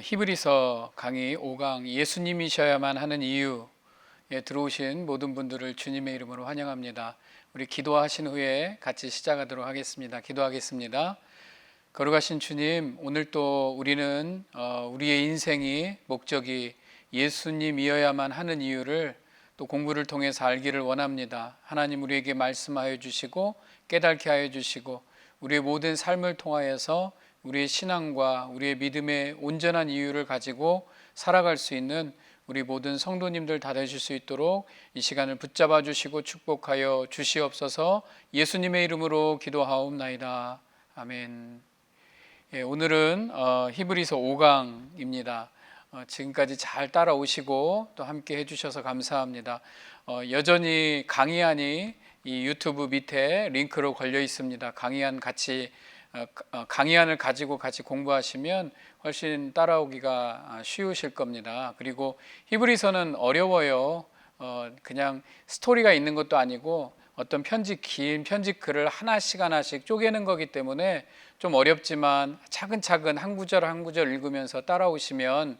히브리서 강의 5강 예수님이셔야만 하는 이유에 들어오신 모든 분들을 주님의 이름으로 환영합니다. 우리 기도하신 후에 같이 시작하도록 하겠습니다. 기도하겠습니다. 거룩하신 주님, 오늘 또 우리는 우리의 인생이 목적이 예수님이어야만 하는 이유를 또 공부를 통해서 알기를 원합니다. 하나님 우리에게 말씀하여 주시고 깨닫게 하여 주시고 우리의 모든 삶을 통하여서 우리의 신앙과 우리의 믿음의 온전한 이유를 가지고 살아갈 수 있는 우리 모든 성도님들 다 되실 수 있도록 이 시간을 붙잡아 주시고 축복하여 주시옵소서. 예수님의 이름으로 기도하옵나이다. 아멘. 오늘은 히브리서 5강입니다. 지금까지 잘 따라오시고 또 함께 해주셔서 감사합니다. 여전히 강의안이 이 유튜브 밑에 링크로 걸려 있습니다. 강의안을 가지고 같이 공부하시면 훨씬 따라오기가 쉬우실 겁니다. 그리고 히브리서는 어려워요. 그냥 스토리가 있는 것도 아니고 어떤 긴 편집 글을 하나씩 쪼개는 거기 때문에 좀 어렵지만 차근차근 한 구절 한 구절 읽으면서 따라오시면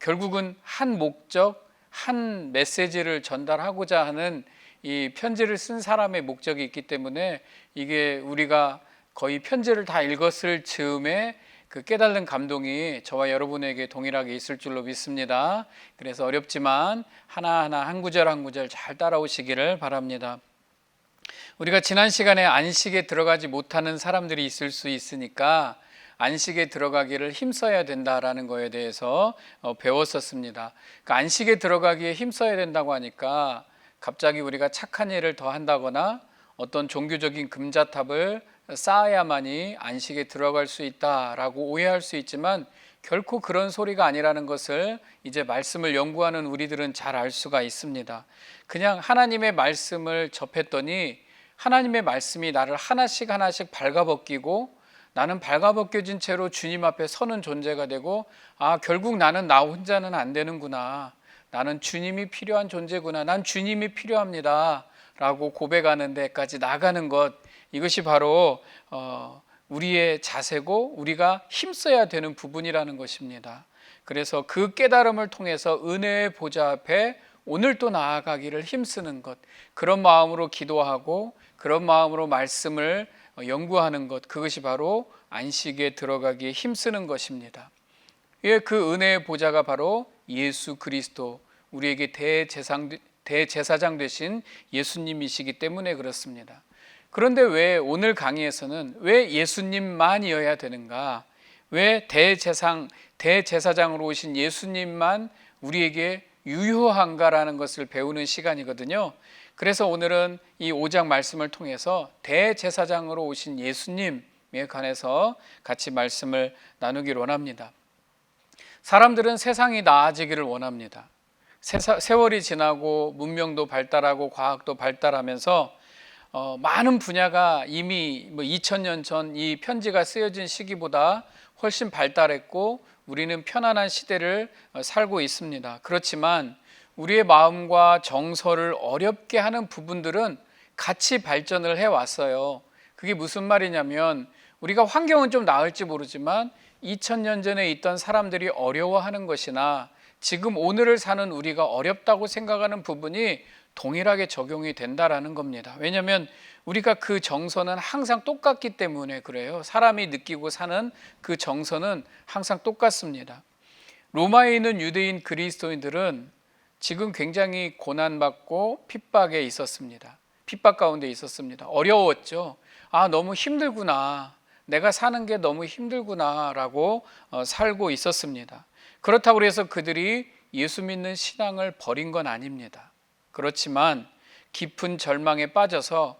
결국은 한 목적, 한 메시지를 전달하고자 하는 이 편지를 쓴 사람의 목적이 있기 때문에 이게 우리가 거의 편지를 다 읽었을 즈음에 그 깨달은 감동이 저와 여러분에게 동일하게 있을 줄로 믿습니다. 그래서 어렵지만 하나하나 한 구절 한 구절 잘 따라오시기를 바랍니다. 우리가 지난 시간에 안식에 들어가지 못하는 사람들이 있을 수 있으니까 안식에 들어가기를 힘써야 된다라는 거에 대해서 배웠었습니다. 그러니까 안식에 들어가기에 힘써야 된다고 하니까 갑자기 우리가 착한 일을 더 한다거나 어떤 종교적인 금자탑을 쌓아야만이 안식에 들어갈 수 있다라고 오해할 수 있지만 결코 그런 소리가 아니라는 것을 이제 말씀을 연구하는 우리들은 잘 알 수가 있습니다. 그냥 하나님의 말씀을 접했더니 하나님의 말씀이 나를 하나씩 발가벗기고 나는 발가벗겨진 채로 주님 앞에 서는 존재가 되고 결국 나는 나 혼자는 안 되는구나. 나는 주님이 필요한 존재구나. 난 주님이 필요합니다. 라고 고백하는 데까지 나가는 것, 이것이 바로 우리의 자세고 우리가 힘써야 되는 부분이라는 것입니다. 그래서 그 깨달음을 통해서 은혜의 보좌 앞에 오늘 또 나아가기를 힘쓰는 것, 그런 마음으로 기도하고 그런 마음으로 말씀을 연구하는 것, 그것이 바로 안식에 들어가기에 힘쓰는 것입니다. 그 은혜의 보좌가 바로 예수 그리스도, 우리에게 대제사장 되신 예수님이시기 때문에 그렇습니다. 그런데 왜 오늘 강의에서는 왜 예수님만이어야 되는가? 왜 대제사장으로 오신 예수님만 우리에게 유효한가라는 것을 배우는 시간이거든요. 그래서 오늘은 이 5장 말씀을 통해서 대제사장으로 오신 예수님에 관해서 같이 말씀을 나누기를 원합니다. 사람들은 세상이 나아지기를 원합니다. 세월이 지나고 문명도 발달하고 과학도 발달하면서 많은 분야가 이미 2000년 전 이 편지가 쓰여진 시기보다 훨씬 발달했고 우리는 편안한 시대를 살고 있습니다. 그렇지만 우리의 마음과 정서를 어렵게 하는 부분들은 같이 발전을 해왔어요. 그게 무슨 말이냐면 우리가 환경은 좀 나을지 모르지만 2000년 전에 있던 사람들이 어려워하는 것이나 지금 오늘을 사는 우리가 어렵다고 생각하는 부분이 동일하게 적용이 된다라는 겁니다. 왜냐하면 우리가 그 정서는 항상 똑같기 때문에 그래요. 사람이 느끼고 사는 그 정서는 항상 똑같습니다. 로마에 있는 유대인 그리스도인들은 지금 굉장히 고난받고 핍박에 있었습니다. 핍박 가운데 있었습니다. 어려웠죠. 너무 힘들구나. 내가 사는 게 너무 힘들구나 라고 살고 있었습니다. 그렇다고 해서 그들이 예수 믿는 신앙을 버린 건 아닙니다. 그렇지만 깊은 절망에 빠져서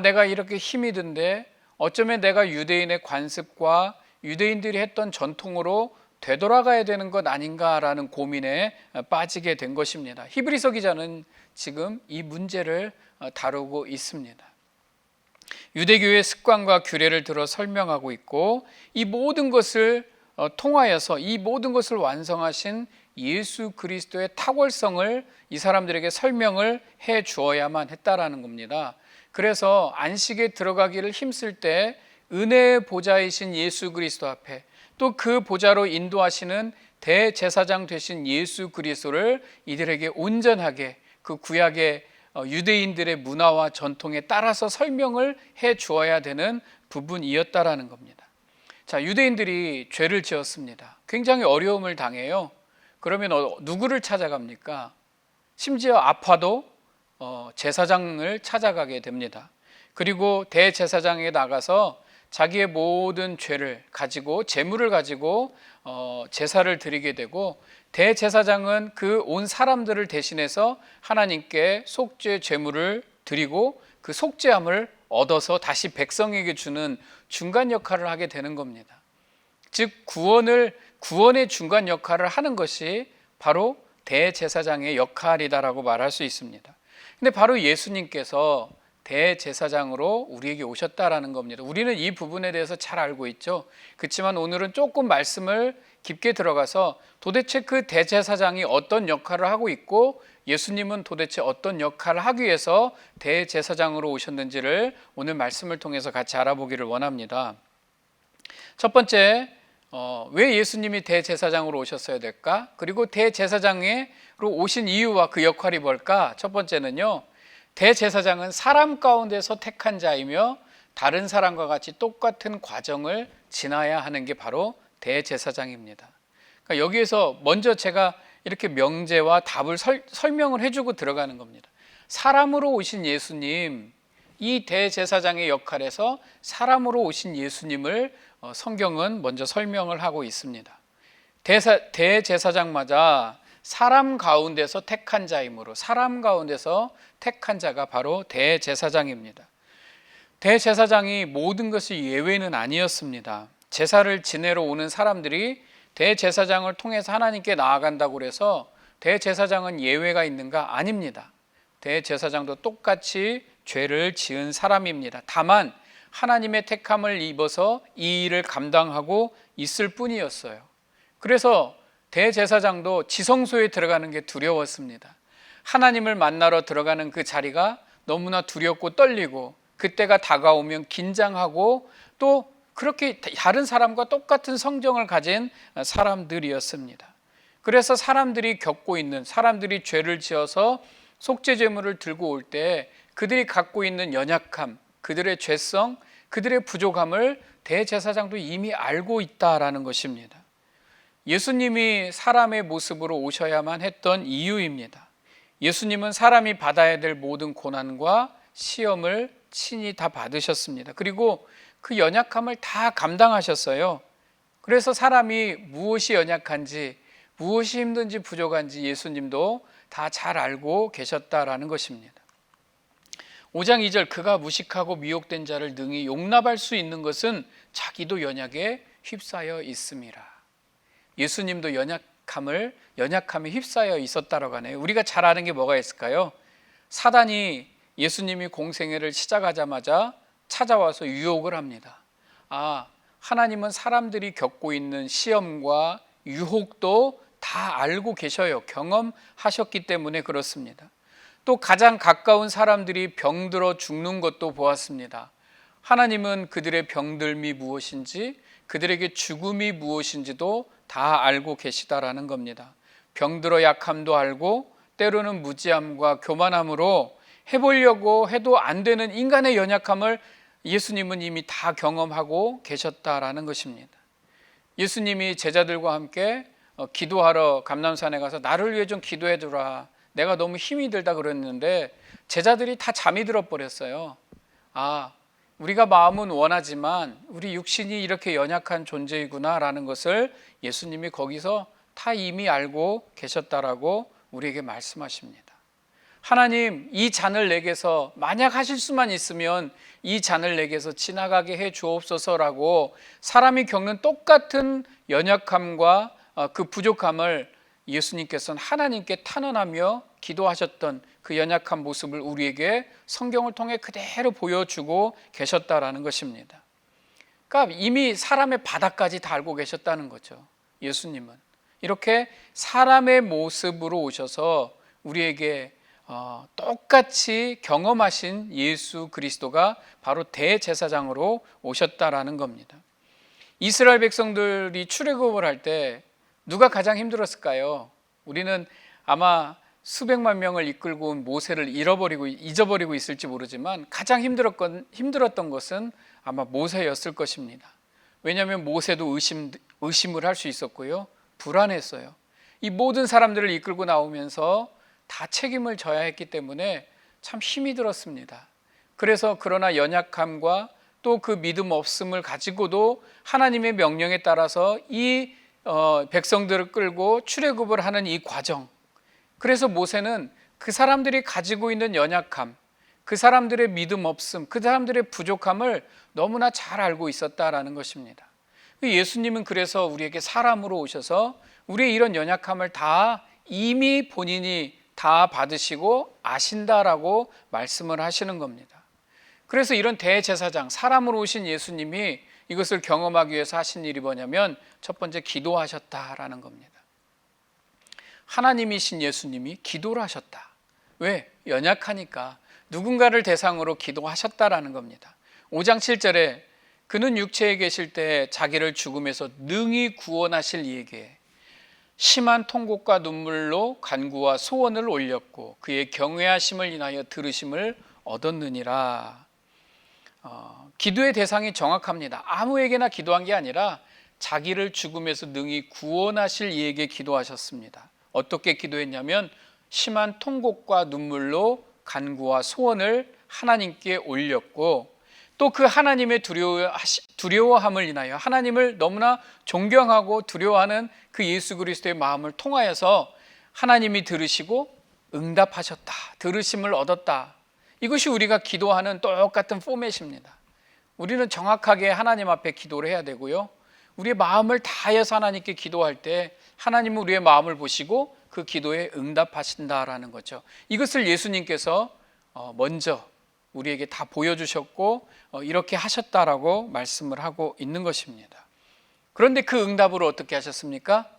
내가 이렇게 힘이 든데 어쩌면 내가 유대인의 관습과 유대인들이 했던 전통으로 되돌아가야 되는 것 아닌가라는 고민에 빠지게 된 것입니다. 히브리서 기자는 지금 이 문제를 다루고 있습니다. 유대교의 습관과 규례를 들어 설명하고 있고 이 모든 것을 통하여서 이 모든 것을 완성하신 예수 그리스도의 탁월성을 이 사람들에게 설명을 해 주어야만 했다라는 겁니다. 그래서 안식에 들어가기를 힘쓸 때 은혜의 보좌이신 예수 그리스도 앞에 또 그 보좌로 인도하시는 대제사장 되신 예수 그리스도를 이들에게 온전하게 그 구약의 유대인들의 문화와 전통에 따라서 설명을 해 주어야 되는 부분이었다라는 겁니다. 자, 유대인들이 죄를 지었습니다. 굉장히 어려움을 당해요. 그러면 누구를 찾아갑니까? 심지어 아파도 제사장을 찾아가게 됩니다. 그리고 대제사장에 나가서 자기의 모든 죄를 가지고 제물을 가지고 제사를 드리게 되고, 대제사장은 그 온 사람들을 대신해서 하나님께 속죄 제물을 드리고 그 속죄함을 얻어서 다시 백성에게 주는 중간 역할을 하게 되는 겁니다. 즉 구원의 중간 역할을 하는 것이 바로 대제사장의 역할이다라고 말할 수 있습니다. 근데 바로 예수님께서 대제사장으로 우리에게 오셨다라는 겁니다. 우리는 이 부분에 대해서 잘 알고 있죠. 그렇지만 오늘은 조금 말씀을 깊게 들어가서 도대체 그 대제사장이 어떤 역할을 하고 있고 예수님은 도대체 어떤 역할을 하기 위해서 대제사장으로 오셨는지를 오늘 말씀을 통해서 같이 알아보기를 원합니다. 첫 번째, 왜 예수님이 대제사장으로 오셨어야 될까? 그리고 대제사장으로 오신 이유와 그 역할이 뭘까? 첫 번째는요, 대제사장은 사람 가운데서 택한 자이며 다른 사람과 같이 똑같은 과정을 지나야 하는 게 바로 대제사장입니다. 그러니까 여기에서 먼저 제가 이렇게 명제와 답을 설명을 해주고 들어가는 겁니다. 사람으로 오신 예수님, 이 대제사장의 역할에서 사람으로 오신 예수님을 성경은 먼저 설명을 하고 있습니다. 대제사장마다 사람 가운데서 택한 자이므로, 사람 가운데서 택한 자가 바로 대제사장입니다. 대제사장이 모든 것이 예외는 아니었습니다. 제사를 지내러 오는 사람들이 대제사장을 통해서 하나님께 나아간다고 해서 대제사장은 예외가 있는가? 아닙니다. 대제사장도 똑같이 죄를 지은 사람입니다. 다만 하나님의 택함을 입어서 이 일을 감당하고 있을 뿐이었어요. 그래서 대제사장도 지성소에 들어가는 게 두려웠습니다. 하나님을 만나러 들어가는 그 자리가 너무나 두렵고 떨리고, 그때가 다가오면 긴장하고, 또 그렇게 다른 사람과 똑같은 성정을 가진 사람들이었습니다. 그래서 사람들이 죄를 지어서 속죄제물을 들고 올 때 그들이 갖고 있는 연약함, 그들의 죄성, 그들의 부족함을 대제사장도 이미 알고 있다라는 것입니다. 예수님이 사람의 모습으로 오셔야만 했던 이유입니다. 예수님은 사람이 받아야 될 모든 고난과 시험을 친히 다 받으셨습니다. 그리고 그 연약함을 다 감당하셨어요. 그래서 사람이 무엇이 연약한지, 무엇이 힘든지 부족한지 예수님도 다 잘 알고 계셨다라는 것입니다. 5장 2절, 그가 무식하고 미혹된 자를 능히 용납할 수 있는 것은 자기도 연약에 휩싸여 있음이라. 예수님도 연약함에 휩싸여 있었다라고 하네요. 우리가 잘 아는 게 뭐가 있을까요? 사단이 예수님이 공생애를 시작하자마자 찾아와서 유혹을 합니다. 하나님은 사람들이 겪고 있는 시험과 유혹도 다 알고 계셔요. 경험하셨기 때문에 그렇습니다. 또 가장 가까운 사람들이 병들어 죽는 것도 보았습니다. 하나님은 그들의 병들미 무엇인지, 그들에게 죽음이 무엇인지도 다 알고 계시다라는 겁니다. 병들어 약함도 알고, 때로는 무지함과 교만함으로 해보려고 해도 안 되는 인간의 연약함을 예수님은 이미 다 경험하고 계셨다라는 것입니다. 예수님이 제자들과 함께 기도하러 감람산에 가서 나를 위해 좀 기도해 주라, 내가 너무 힘이 들다 그랬는데 제자들이 다 잠이 들어 버렸어요. 우리가 마음은 원하지만 우리 육신이 이렇게 연약한 존재이구나 라는 것을 예수님이 거기서 다 이미 알고 계셨다라고 우리에게 말씀하십니다. 하나님, 이 잔을 내게서, 만약 하실 수만 있으면 이 잔을 내게서 지나가게 해 주옵소서라고 사람이 겪는 똑같은 연약함과 그 부족함을 예수님께서는 하나님께 탄원하며 기도하셨던 그 연약한 모습을 우리에게 성경을 통해 그대로 보여주고 계셨다라는 것입니다. 그러니까 이미 사람의 바닥까지 다 알고 계셨다는 거죠. 예수님은 이렇게 사람의 모습으로 오셔서 우리에게 똑같이 경험하신 예수 그리스도가 바로 대제사장으로 오셨다라는 겁니다. 이스라엘 백성들이 출애굽을 할 때 누가 가장 힘들었을까요? 우리는 아마 수백만 명을 이끌고 온 모세를 잊어버리고 있을지 모르지만 가장 힘들었던 것은 아마 모세였을 것입니다. 왜냐하면 모세도 의심을 할 수 있었고요, 불안했어요. 이 모든 사람들을 이끌고 나오면서 다 책임을 져야 했기 때문에 참 힘이 들었습니다. 그래서 그러나 연약함과 또 그 믿음 없음을 가지고도 하나님의 명령에 따라서 이 백성들을 끌고 출애굽을 하는 이 과정, 그래서 모세는 그 사람들이 가지고 있는 연약함, 그 사람들의 믿음 없음, 그 사람들의 부족함을 너무나 잘 알고 있었다라는 것입니다. 예수님은 그래서 우리에게 사람으로 오셔서 우리의 이런 연약함을 다 이미 본인이 다 받으시고 아신다라고 말씀을 하시는 겁니다. 그래서 이런 대제사장, 사람으로 오신 예수님이 이것을 경험하기 위해서 하신 일이 뭐냐면 첫 번째, 기도하셨다라는 겁니다. 하나님이신 예수님이 기도를 하셨다. 왜? 연약하니까 누군가를 대상으로 기도하셨다라는 겁니다. 5장 7절에 그는 육체에 계실 때 자기를 죽음에서 능히 구원하실 이에게 심한 통곡과 눈물로 간구와 소원을 올렸고 그의 경외하심을 인하여 들으심을 얻었느니라. 기도의 대상이 정확합니다. 아무에게나 기도한 게 아니라 자기를 죽음에서 능히 구원하실 이에게 기도하셨습니다. 어떻게 기도했냐면 심한 통곡과 눈물로 간구와 소원을 하나님께 올렸고 또 그 하나님의 두려워함을 인하여 하나님을 너무나 존경하고 두려워하는 그 예수 그리스도의 마음을 통하여서 하나님이 들으시고 응답하셨다, 들으심을 얻었다. 이것이 우리가 기도하는 똑같은 포맷입니다. 우리는 정확하게 하나님 앞에 기도를 해야 되고요, 우리의 마음을 다해서 하나님께 기도할 때 하나님은 우리의 마음을 보시고 그 기도에 응답하신다라는 거죠. 이것을 예수님께서 먼저 우리에게 다 보여주셨고 이렇게 하셨다라고 말씀을 하고 있는 것입니다. 그런데 그 응답으로 어떻게 하셨습니까?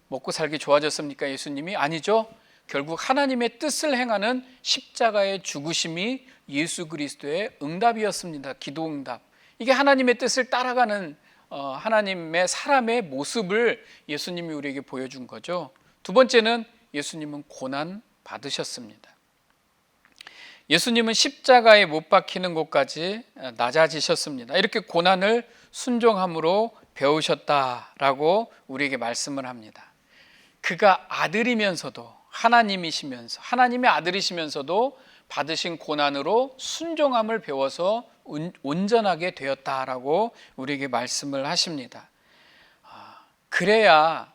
먹고 살기 좋아졌습니까? 예수님이? 아니죠. 결국 하나님의 뜻을 행하는 십자가의 죽으심이 예수 그리스도의 응답이었습니다. 기도 응답. 이게 하나님의 뜻을 따라가는 하나님의 사람의 모습을 예수님이 우리에게 보여준 거죠. 두 번째는 예수님은 고난 받으셨습니다. 예수님은 십자가에 못 박히는 곳까지 낮아지셨습니다. 이렇게 고난을 순종함으로 배우셨다라고 우리에게 말씀을 합니다. 그가 아들이면서도 하나님이시면서 하나님의 아들이시면서도 받으신 고난으로 순종함을 배워서 온전하게 되었다라고 우리에게 말씀을 하십니다. 그래야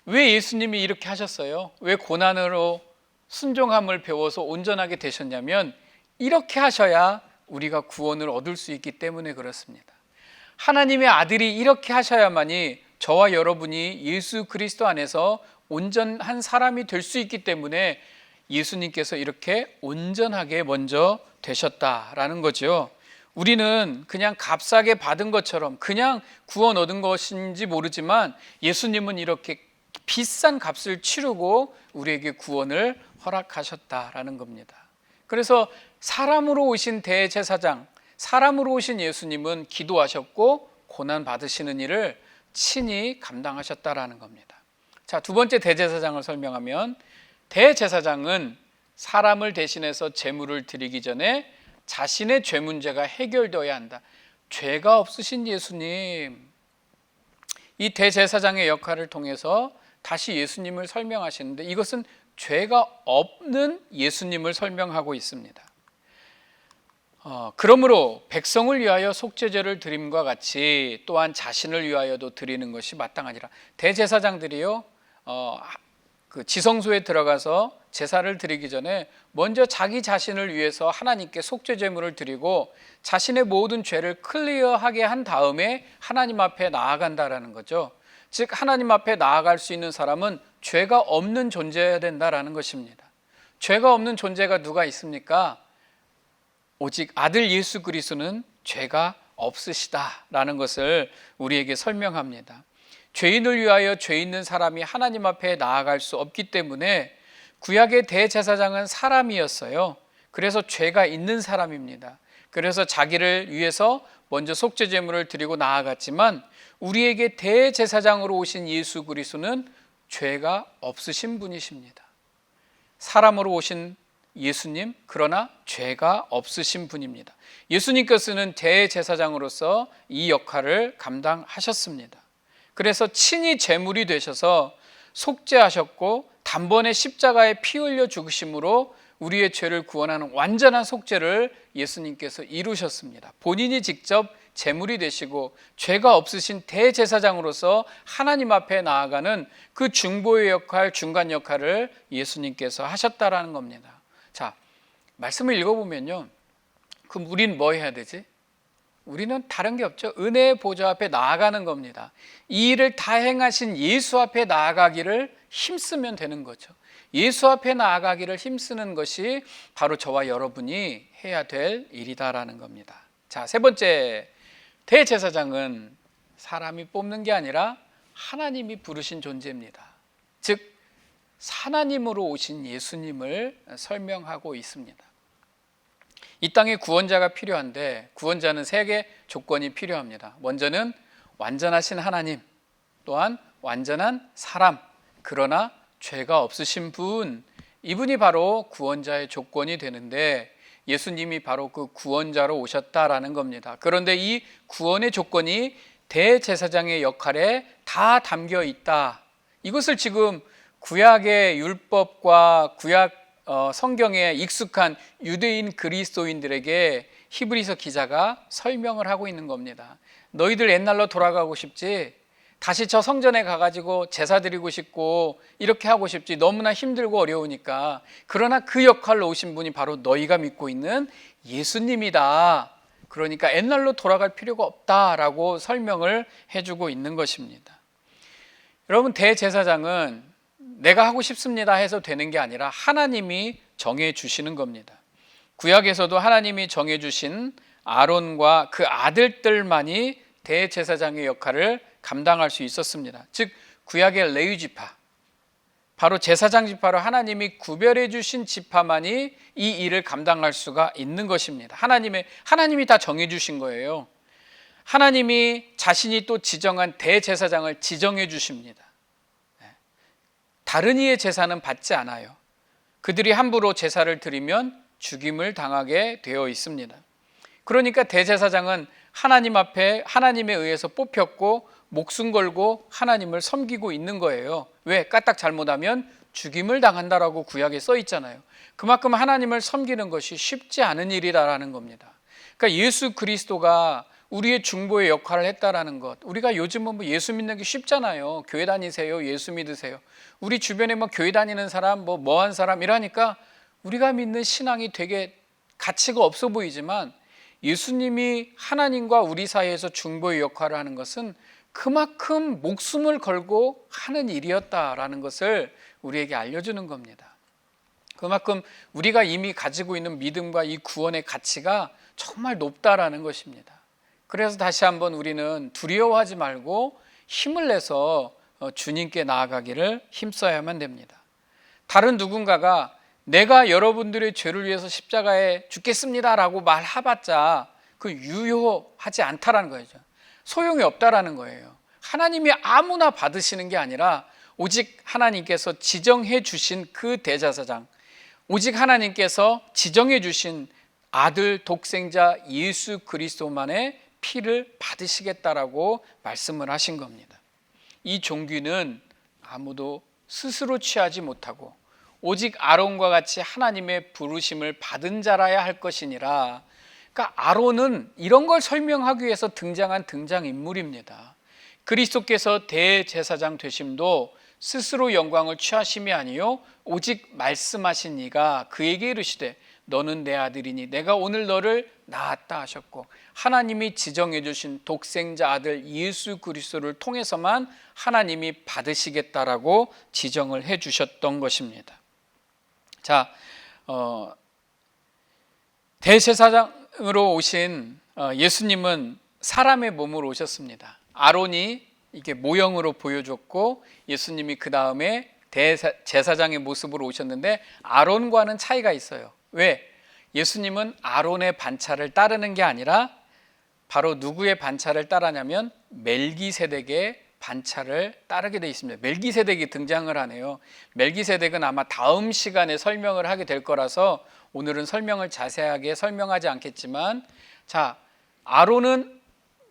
왜 예수님이 이렇게 하셨어요? 왜 고난으로 순종함을 배워서 온전하게 되셨냐면 이렇게 하셔야 우리가 구원을 얻을 수 있기 때문에 그렇습니다. 하나님의 아들이 이렇게 하셔야만이 저와 여러분이 예수 그리스도 안에서 온전한 사람이 될 수 있기 때문에 예수님께서 이렇게 온전하게 먼저 되셨다라는 거죠. 우리는 그냥 값싸게 받은 것처럼 그냥 구원 얻은 것인지 모르지만 예수님은 이렇게 비싼 값을 치르고 우리에게 구원을 허락하셨다라는 겁니다. 그래서 사람으로 오신 대제사장, 사람으로 오신 예수님은 기도하셨고 고난 받으시는 일을 친히 감당하셨다라는 겁니다. 자, 두 번째 대제사장을 설명하면 대제사장은 사람을 대신해서 제물을 드리기 전에 자신의 죄 문제가 해결되어야 한다. 죄가 없으신 예수님, 이 대제사장의 역할을 통해서 다시 예수님을 설명하시는데 이것은 죄가 없는 예수님을 설명하고 있습니다. 그러므로 백성을 위하여 속죄제를 드림과 같이 또한 자신을 위하여도 드리는 것이 마땅하니라. 대제사장들이요, 그 지성소에 들어가서 제사를 드리기 전에 먼저 자기 자신을 위해서 하나님께 속죄제물을 드리고 자신의 모든 죄를 클리어하게 한 다음에 하나님 앞에 나아간다라는 거죠. 즉 하나님 앞에 나아갈 수 있는 사람은 죄가 없는 존재여야 된다라는 것입니다. 죄가 없는 존재가 누가 있습니까? 오직 아들 예수 그리스도는 죄가 없으시다라는 것을 우리에게 설명합니다. 죄인을 위하여 죄 있는 사람이 하나님 앞에 나아갈 수 없기 때문에 구약의 대제사장은 사람이었어요. 그래서 죄가 있는 사람입니다. 그래서 자기를 위해서 먼저 속죄제물을 드리고 나아갔지만 우리에게 대제사장으로 오신 예수 그리스도는 죄가 없으신 분이십니다. 사람으로 오신 예수님, 그러나 죄가 없으신 분입니다. 예수님께서는 대제사장으로서 이 역할을 감당하셨습니다. 그래서 친히 제물이 되셔서 속죄하셨고 단번에 십자가에 피 흘려 죽으심으로 우리의 죄를 구원하는 완전한 속죄를 예수님께서 이루셨습니다. 본인이 직접 제물이 되시고 죄가 없으신 대제사장으로서 하나님 앞에 나아가는 그 중보의 역할, 중간 역할을 예수님께서 하셨다라는 겁니다. 자, 말씀을 읽어보면요, 그럼 우린 뭐 해야 되지? 우리는 다른 게 없죠. 은혜의 보좌 앞에 나아가는 겁니다. 이 일을 다 행하신 예수 앞에 나아가기를 힘쓰면 되는 거죠. 예수 앞에 나아가기를 힘쓰는 것이 바로 저와 여러분이 해야 될 일이다라는 겁니다. 자, 세 번째, 대제사장은 사람이 뽑는 게 아니라 하나님이 부르신 존재입니다. 즉 하나님으로 오신 예수님을 설명하고 있습니다. 이 땅에 구원자가 필요한데 구원자는 세 개의 조건이 필요합니다. 먼저는 완전하신 하나님, 또한 완전한 사람, 그러나 죄가 없으신 분, 이분이 바로 구원자의 조건이 되는데 예수님이 바로 그 구원자로 오셨다라는 겁니다. 그런데 이 구원의 조건이 대제사장의 역할에 다 담겨 있다. 이것을 지금 구약의 율법과 구약 성경에 익숙한 유대인 그리스도인들에게 히브리서 기자가 설명을 하고 있는 겁니다. 너희들 옛날로 돌아가고 싶지? 다시 저 성전에 가가지고 제사 드리고 싶고 이렇게 하고 싶지? 너무나 힘들고 어려우니까. 그러나 그 역할로 오신 분이 바로 너희가 믿고 있는 예수님이다. 그러니까 옛날로 돌아갈 필요가 없다라고 설명을 해주고 있는 것입니다. 여러분, 대제사장은 내가 하고 싶습니다 해서 되는 게 아니라 하나님이 정해 주시는 겁니다. 구약에서도 하나님이 정해 주신 아론과 그 아들들만이 대제사장의 역할을 감당할 수 있었습니다. 즉 구약의 레위 지파, 바로 제사장 지파로 하나님이 구별해 주신 지파만이 이 일을 감당할 수가 있는 것입니다. 하나님이 다 정해 주신 거예요. 하나님이 자신이 또 지정한 대제사장을 지정해 주십니다. 다른 이의 제사는 받지 않아요. 그들이 함부로 제사를 드리면 죽임을 당하게 되어 있습니다. 그러니까 대제사장은 하나님 앞에 하나님에 의해서 뽑혔고 목숨 걸고 하나님을 섬기고 있는 거예요. 왜? 까딱 잘못하면 죽임을 당한다라고 구약에 써 있잖아요. 그만큼 하나님을 섬기는 것이 쉽지 않은 일이라는 겁니다. 그러니까 예수 그리스도가 우리의 중보의 역할을 했다라는 것. 우리가 요즘은 뭐 예수 믿는 게 쉽잖아요. 교회 다니세요, 예수 믿으세요. 우리 주변에 뭐 교회 다니는 사람, 뭐한 사람 이라니까 우리가 믿는 신앙이 되게 가치가 없어 보이지만 예수님이 하나님과 우리 사이에서 중보의 역할을 하는 것은 그만큼 목숨을 걸고 하는 일이었다라는 것을 우리에게 알려주는 겁니다. 그만큼 우리가 이미 가지고 있는 믿음과 이 구원의 가치가 정말 높다라는 것입니다. 그래서 다시 한번 우리는 두려워하지 말고 힘을 내서 주님께 나아가기를 힘써야만 됩니다. 다른 누군가가 내가 여러분들의 죄를 위해서 십자가에 죽겠습니다라고 말해봤자 그 유효하지 않다라는 거죠. 소용이 없다라는 거예요. 하나님이 아무나 받으시는 게 아니라 오직 하나님께서 지정해 주신 그 대제사장, 오직 하나님께서 지정해 주신 아들 독생자 예수 그리스도만의 피를 받으시겠다라고 말씀을 하신 겁니다. 이 종귀는 아무도 스스로 취하지 못하고 오직 아론과 같이 하나님의 부르심을 받은 자라야 할 것이니라. 그러니까 아론은 이런 걸 설명하기 위해서 등장한 등장인물입니다. 그리스도께서 대제사장 되심도 스스로 영광을 취하심이 아니요 오직 말씀하신 이가 그에게 이르시되 너는 내 아들이니 내가 오늘 너를 낳았다 하셨고 하나님이 지정해 주신 독생자 아들 예수 그리스도를 통해서만 하나님이 받으시겠다라고 지정을 해 주셨던 것입니다. 자, 대제사장으로 오신 예수님은 사람의 몸으로 오셨습니다. 아론이 이게 모형으로 보여줬고 예수님이 그 다음에 제사장의 모습으로 오셨는데 아론과는 차이가 있어요. 왜? 예수님은 아론의 반차를 따르는 게 아니라 바로 누구의 반차를 따르냐면 멜기세덱의 반차를 따르게 되어 있습니다. 멜기세덱이 등장을 하네요. 멜기세덱은 아마 다음 시간에 설명을 하게 될 거라서 오늘은 설명을 자세하게 설명하지 않겠지만, 자, 아론은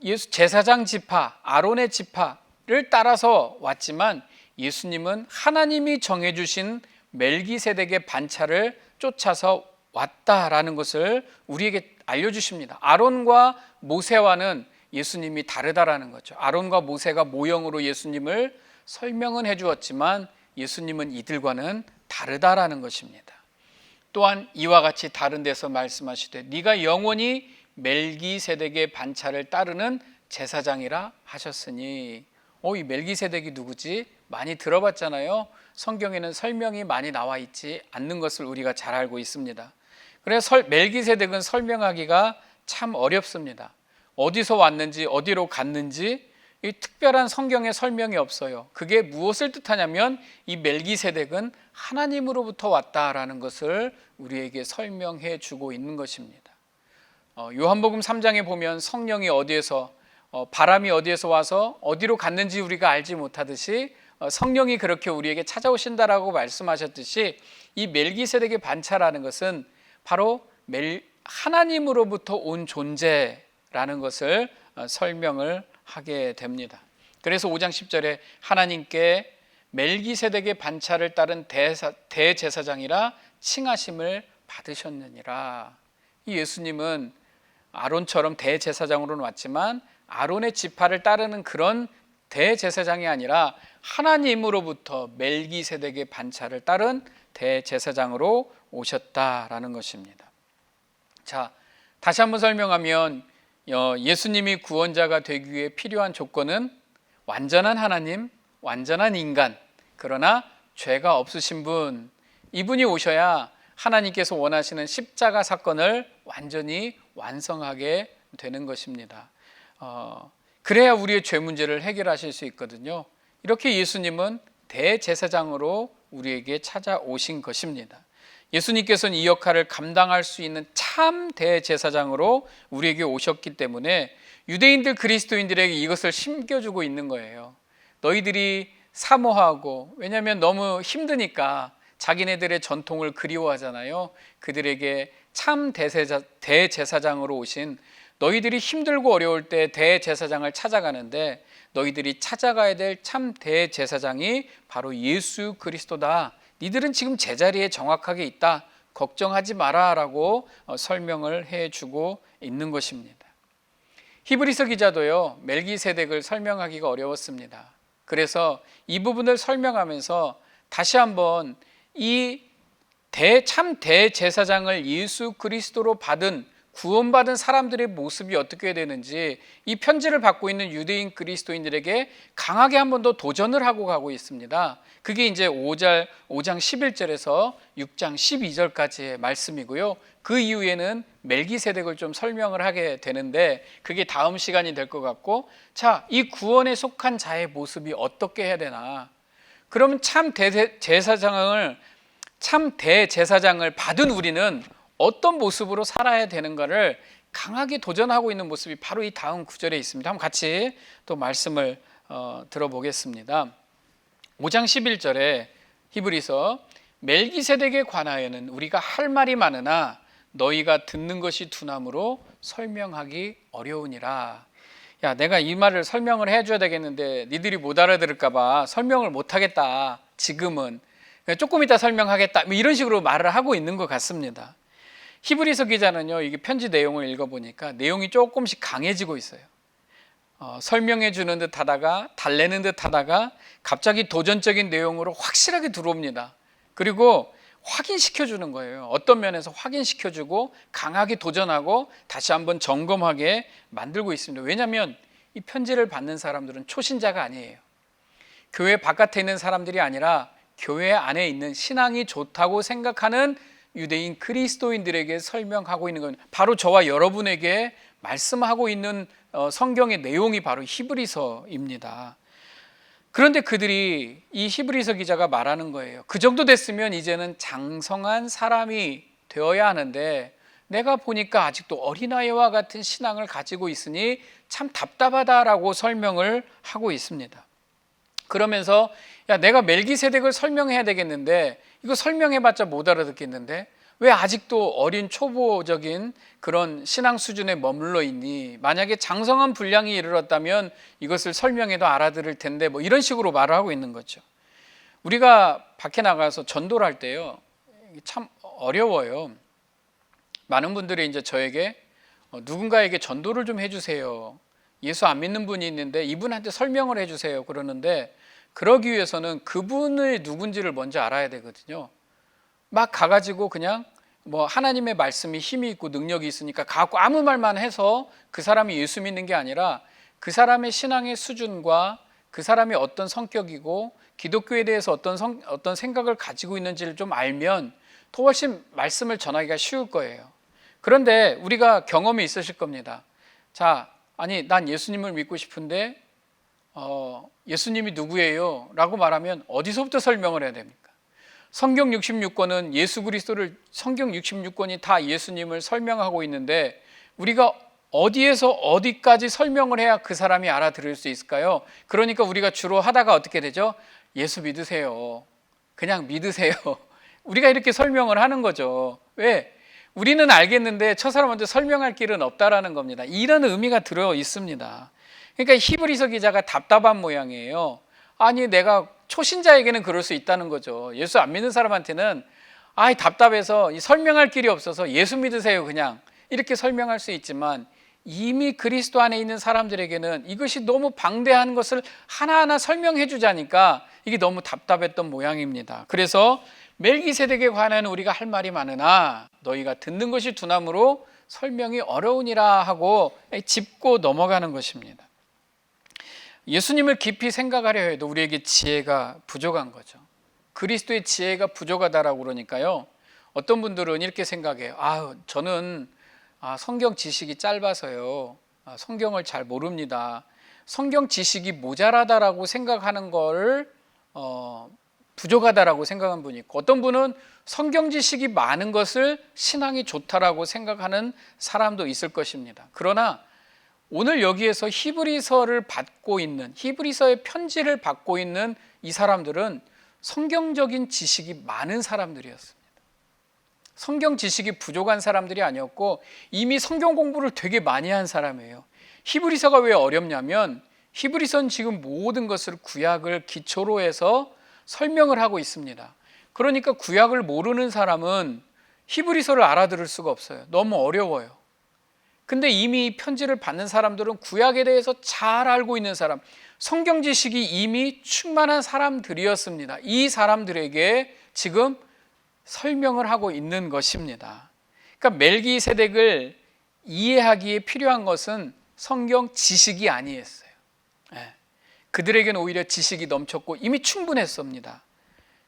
예수 제사장 지파, 아론의 지파를 따라서 왔지만 예수님은 하나님이 정해주신 멜기세덱의 반차를 쫓아서 왔다라는 것을 우리에게 알려주십니다. 아론과 모세와는 예수님이 다르다라는 거죠. 아론과 모세가 모형으로 예수님을 설명은 해주었지만 예수님은 이들과는 다르다라는 것입니다. 또한 이와 같이 다른 데서 말씀하시되 네가 영원히 멜기세덱의 반차를 따르는 제사장이라 하셨으니, 이 멜기세덱이 누구지? 많이 들어봤잖아요. 성경에는 설명이 많이 나와 있지 않는 것을 우리가 잘 알고 있습니다. 그래서 멜기세덱은 설명하기가 참 어렵습니다. 어디서 왔는지 어디로 갔는지 이 특별한 성경의 설명이 없어요. 그게 무엇을 뜻하냐면 이 멜기세덱은 하나님으로부터 왔다라는 것을 우리에게 설명해 주고 있는 것입니다. 요한복음 3장에 보면 성령이 어디에서 바람이 어디에서 와서 어디로 갔는지 우리가 알지 못하듯이 성령이 그렇게 우리에게 찾아오신다라고 말씀하셨듯이 이 멜기세덱의 반차라는 것은 바로 하나님으로부터 온 존재라는 것을 설명을 하게 됩니다. 그래서 5장 10절에 하나님께 멜기세덱의 반차를 따른 대제사장이라 칭하심을 받으셨느니라. 이 예수님은 아론처럼 대제사장으로는 왔지만 아론의 지파를 따르는 그런 대제사장이 아니라 하나님으로부터 멜기세덱의 반차를 따른 대제사장으로 오셨다라는 것입니다. 자, 다시 한번 설명하면 예수님이 구원자가 되기 위해 필요한 조건은 완전한 하나님, 완전한 인간, 그러나 죄가 없으신 분, 이분이 오셔야 하나님께서 원하시는 십자가 사건을 완전히 완성하게 되는 것입니다. 그래야 우리의 죄 문제를 해결하실 수 있거든요. 이렇게 예수님은 대제사장으로 우리에게 찾아오신 것입니다. 예수님께서는 이 역할을 감당할 수 있는 참 대제사장으로 우리에게 오셨기 때문에 유대인들 그리스도인들에게 이것을 심겨주고 있는 거예요. 너희들이 사모하고, 왜냐하면 너무 힘드니까 자기네들의 전통을 그리워하잖아요. 그들에게 참 대제사장으로 오신, 너희들이 힘들고 어려울 때 대제사장을 찾아가는데 너희들이 찾아가야 될 참 대제사장이 바로 예수 그리스도다. 니들은 지금 제자리에 정확하게 있다. 걱정하지 마라 라고 설명을 해주고 있는 것입니다. 히브리서 기자도요, 멜기세덱을 설명하기가 어려웠습니다. 그래서 이 부분을 설명하면서 다시 한번 이 참 대제사장을 예수 그리스도로 받은, 구원받은 사람들의 모습이 어떻게 되는지 이 편지를 받고 있는 유대인 그리스도인들에게 강하게 한 번 더 도전을 하고 가고 있습니다. 그게 이제 5장 11절에서 6장 12절까지의 말씀이고요. 그 이후에는 멜기세덱을 좀 설명을 하게 되는데 그게 다음 시간이 될 것 같고, 자, 이 구원에 속한 자의 모습이 어떻게 해야 되나? 그러면 참 대제사장을 받은 우리는 어떤 모습으로 살아야 되는가를 강하게 도전하고 있는 모습이 바로 이 다음 구절에 있습니다. 한번 같이 또 말씀을 들어보겠습니다. 5장 11절에 히브리서 멜기세덱에 관하여는 우리가 할 말이 많으나 너희가 듣는 것이 둔함으로 설명하기 어려우니라. 야, 내가 이 말을 설명을 해줘야 되겠는데 니들이 못 알아들을까 봐 설명을 못 하겠다. 지금은 조금 이따 설명하겠다. 이런 식으로 말을 하고 있는 것 같습니다. 히브리서 기자는요, 이게 편지 내용을 읽어보니까 내용이 조금씩 강해지고 있어요. 설명해 주는 듯 하다가 달래는 듯 하다가 갑자기 도전적인 내용으로 확실하게 들어옵니다. 그리고 확인시켜 주는 거예요. 어떤 면에서 확인시켜 주고 강하게 도전하고 다시 한번 점검하게 만들고 있습니다. 왜냐하면 이 편지를 받는 사람들은 초신자가 아니에요. 교회 바깥에 있는 사람들이 아니라 교회 안에 있는 신앙이 좋다고 생각하는 유대인 그리스도인들에게 설명하고 있는 건 바로 저와 여러분에게 말씀하고 있는 성경의 내용이 바로 히브리서입니다. 그런데 그들이 이 히브리서 기자가 말하는 거예요. 그 정도 됐으면 이제는 장성한 사람이 되어야 하는데 내가 보니까 아직도 어린아이와 같은 신앙을 가지고 있으니 참 답답하다라고 설명을 하고 있습니다. 그러면서 야, 내가 멜기세덱을 설명해야 되겠는데 이거 설명해봤자 못 알아듣겠는데 왜 아직도 어린 초보적인 그런 신앙 수준에 머물러 있니? 만약에 장성한 분량이 이르렀다면 이것을 설명해도 알아들을 텐데 뭐 이런 식으로 말을 하고 있는 거죠. 우리가 밖에 나가서 전도를 할 때요, 참 어려워요. 많은 분들이 이제 저에게 누군가에게 전도를 좀 해주세요. 예수 안 믿는 분이 있는데 이분한테 설명을 해주세요. 그러는데 그러기 위해서는 그분의 누군지를 먼저 알아야 되거든요. 막 가가지고 그냥 뭐 하나님의 말씀이 힘이 있고 능력이 있으니까 가고 아무 말만 해서 그 사람이 예수 믿는 게 아니라 그 사람의 신앙의 수준과 그 사람이 어떤 성격이고 기독교에 대해서 어떤 생각을 가지고 있는지를 좀 알면 더 훨씬 말씀을 전하기가 쉬울 거예요. 그런데 우리가 경험이 있으실 겁니다. 자, 아니 난 예수님을 믿고 싶은데 예수님이 누구예요? 라고 말하면 어디서부터 설명을 해야 됩니까? 성경 66권은 예수 그리스도를, 성경 66권이 다 예수님을 설명하고 있는데 우리가 어디에서 어디까지 설명을 해야 그 사람이 알아들을 수 있을까요? 그러니까 우리가 주로 하다가 어떻게 되죠? 예수 믿으세요. 그냥 믿으세요. 우리가 이렇게 설명을 하는 거죠. 왜? 우리는 알겠는데 저 사람한테 설명할 길은 없다라는 겁니다. 이런 의미가 들어 있습니다. 그러니까 히브리서 기자가 답답한 모양이에요. 아니 내가 초신자에게는 그럴 수 있다는 거죠. 예수 안 믿는 사람한테는 답답해서 설명할 길이 없어서 예수 믿으세요 그냥 이렇게 설명할 수 있지만 이미 그리스도 안에 있는 사람들에게는 이것이 너무 방대한 것을 하나하나 설명해 주자니까 이게 너무 답답했던 모양입니다. 그래서 멜기세덱에 관한 우리가 할 말이 많으나 너희가 듣는 것이 두나무로 설명이 어려우니라 하고 짚고 넘어가는 것입니다. 예수님을 깊이 생각하려 해도 우리에게 지혜가 부족한 거죠. 그리스도의 지혜가 부족하다라고 그러니까요. 어떤 분들은 이렇게 생각해요. 저는 성경 지식이 짧아서요. 성경을 잘 모릅니다. 성경 지식이 모자라다라고 생각하는 걸 부족하다라고 생각하는 분이 있고 어떤 분은 성경 지식이 많은 것을 신앙이 좋다라고 생각하는 사람도 있을 것입니다. 그러나 오늘 여기에서 히브리서를 받고 있는 히브리서의 편지를 받고 있는 이 사람들은 성경적인 지식이 많은 사람들이었습니다. 성경 지식이 부족한 사람들이 아니었고 이미 성경 공부를 되게 많이 한 사람이에요. 히브리서가 왜 어렵냐면 히브리서는 지금 모든 것을 구약을 기초로 해서 설명을 하고 있습니다. 그러니까 구약을 모르는 사람은 히브리서를 알아들을 수가 없어요. 너무 어려워요. 근데 이미 편지를 받는 사람들은 구약에 대해서 잘 알고 있는 사람, 성경 지식이 이미 충만한 사람들이었습니다. 이 사람들에게 지금 설명을 하고 있는 것입니다. 그러니까 멜기세덱을 이해하기에 필요한 것은 성경 지식이 아니었어요. 그들에게는 오히려 지식이 넘쳤고 이미 충분했습니다.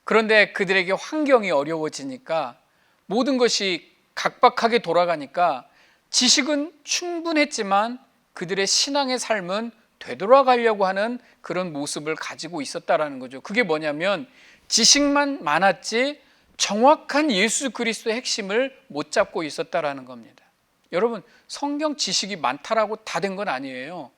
그런데 그들에게 환경이 어려워지니까 모든 것이 각박하게 돌아가니까 지식은 충분했지만 그들의 신앙의 삶은 되돌아가려고 하는 그런 모습을 가지고 있었다라는 거죠. 그게 뭐냐면 지식만 많았지 정확한 예수 그리스도의 핵심을 못 잡고 있었다라는 겁니다. 여러분, 성경 지식이 많다라고 다 된 건 아니에요.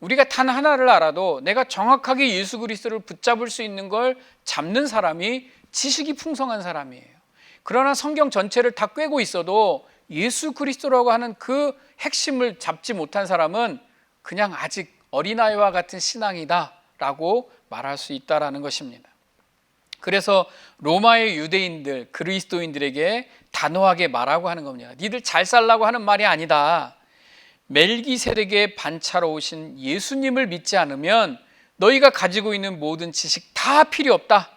우리가 단 하나를 알아도 내가 정확하게 예수 그리스도를 붙잡을 수 있는 걸 잡는 사람이 지식이 풍성한 사람이에요. 그러나 성경 전체를 다 꿰고 있어도 예수 그리스도라고 하는 그 핵심을 잡지 못한 사람은 그냥 아직 어린아이와 같은 신앙이다라고 말할 수 있다라는 것입니다. 그래서 로마의 유대인들, 그리스도인들에게 단호하게 말하고 하는 겁니다. 니들 잘 살라고 하는 말이 아니다. 멜기세덱의 반차로 오신 예수님을 믿지 않으면 너희가 가지고 있는 모든 지식 다 필요 없다.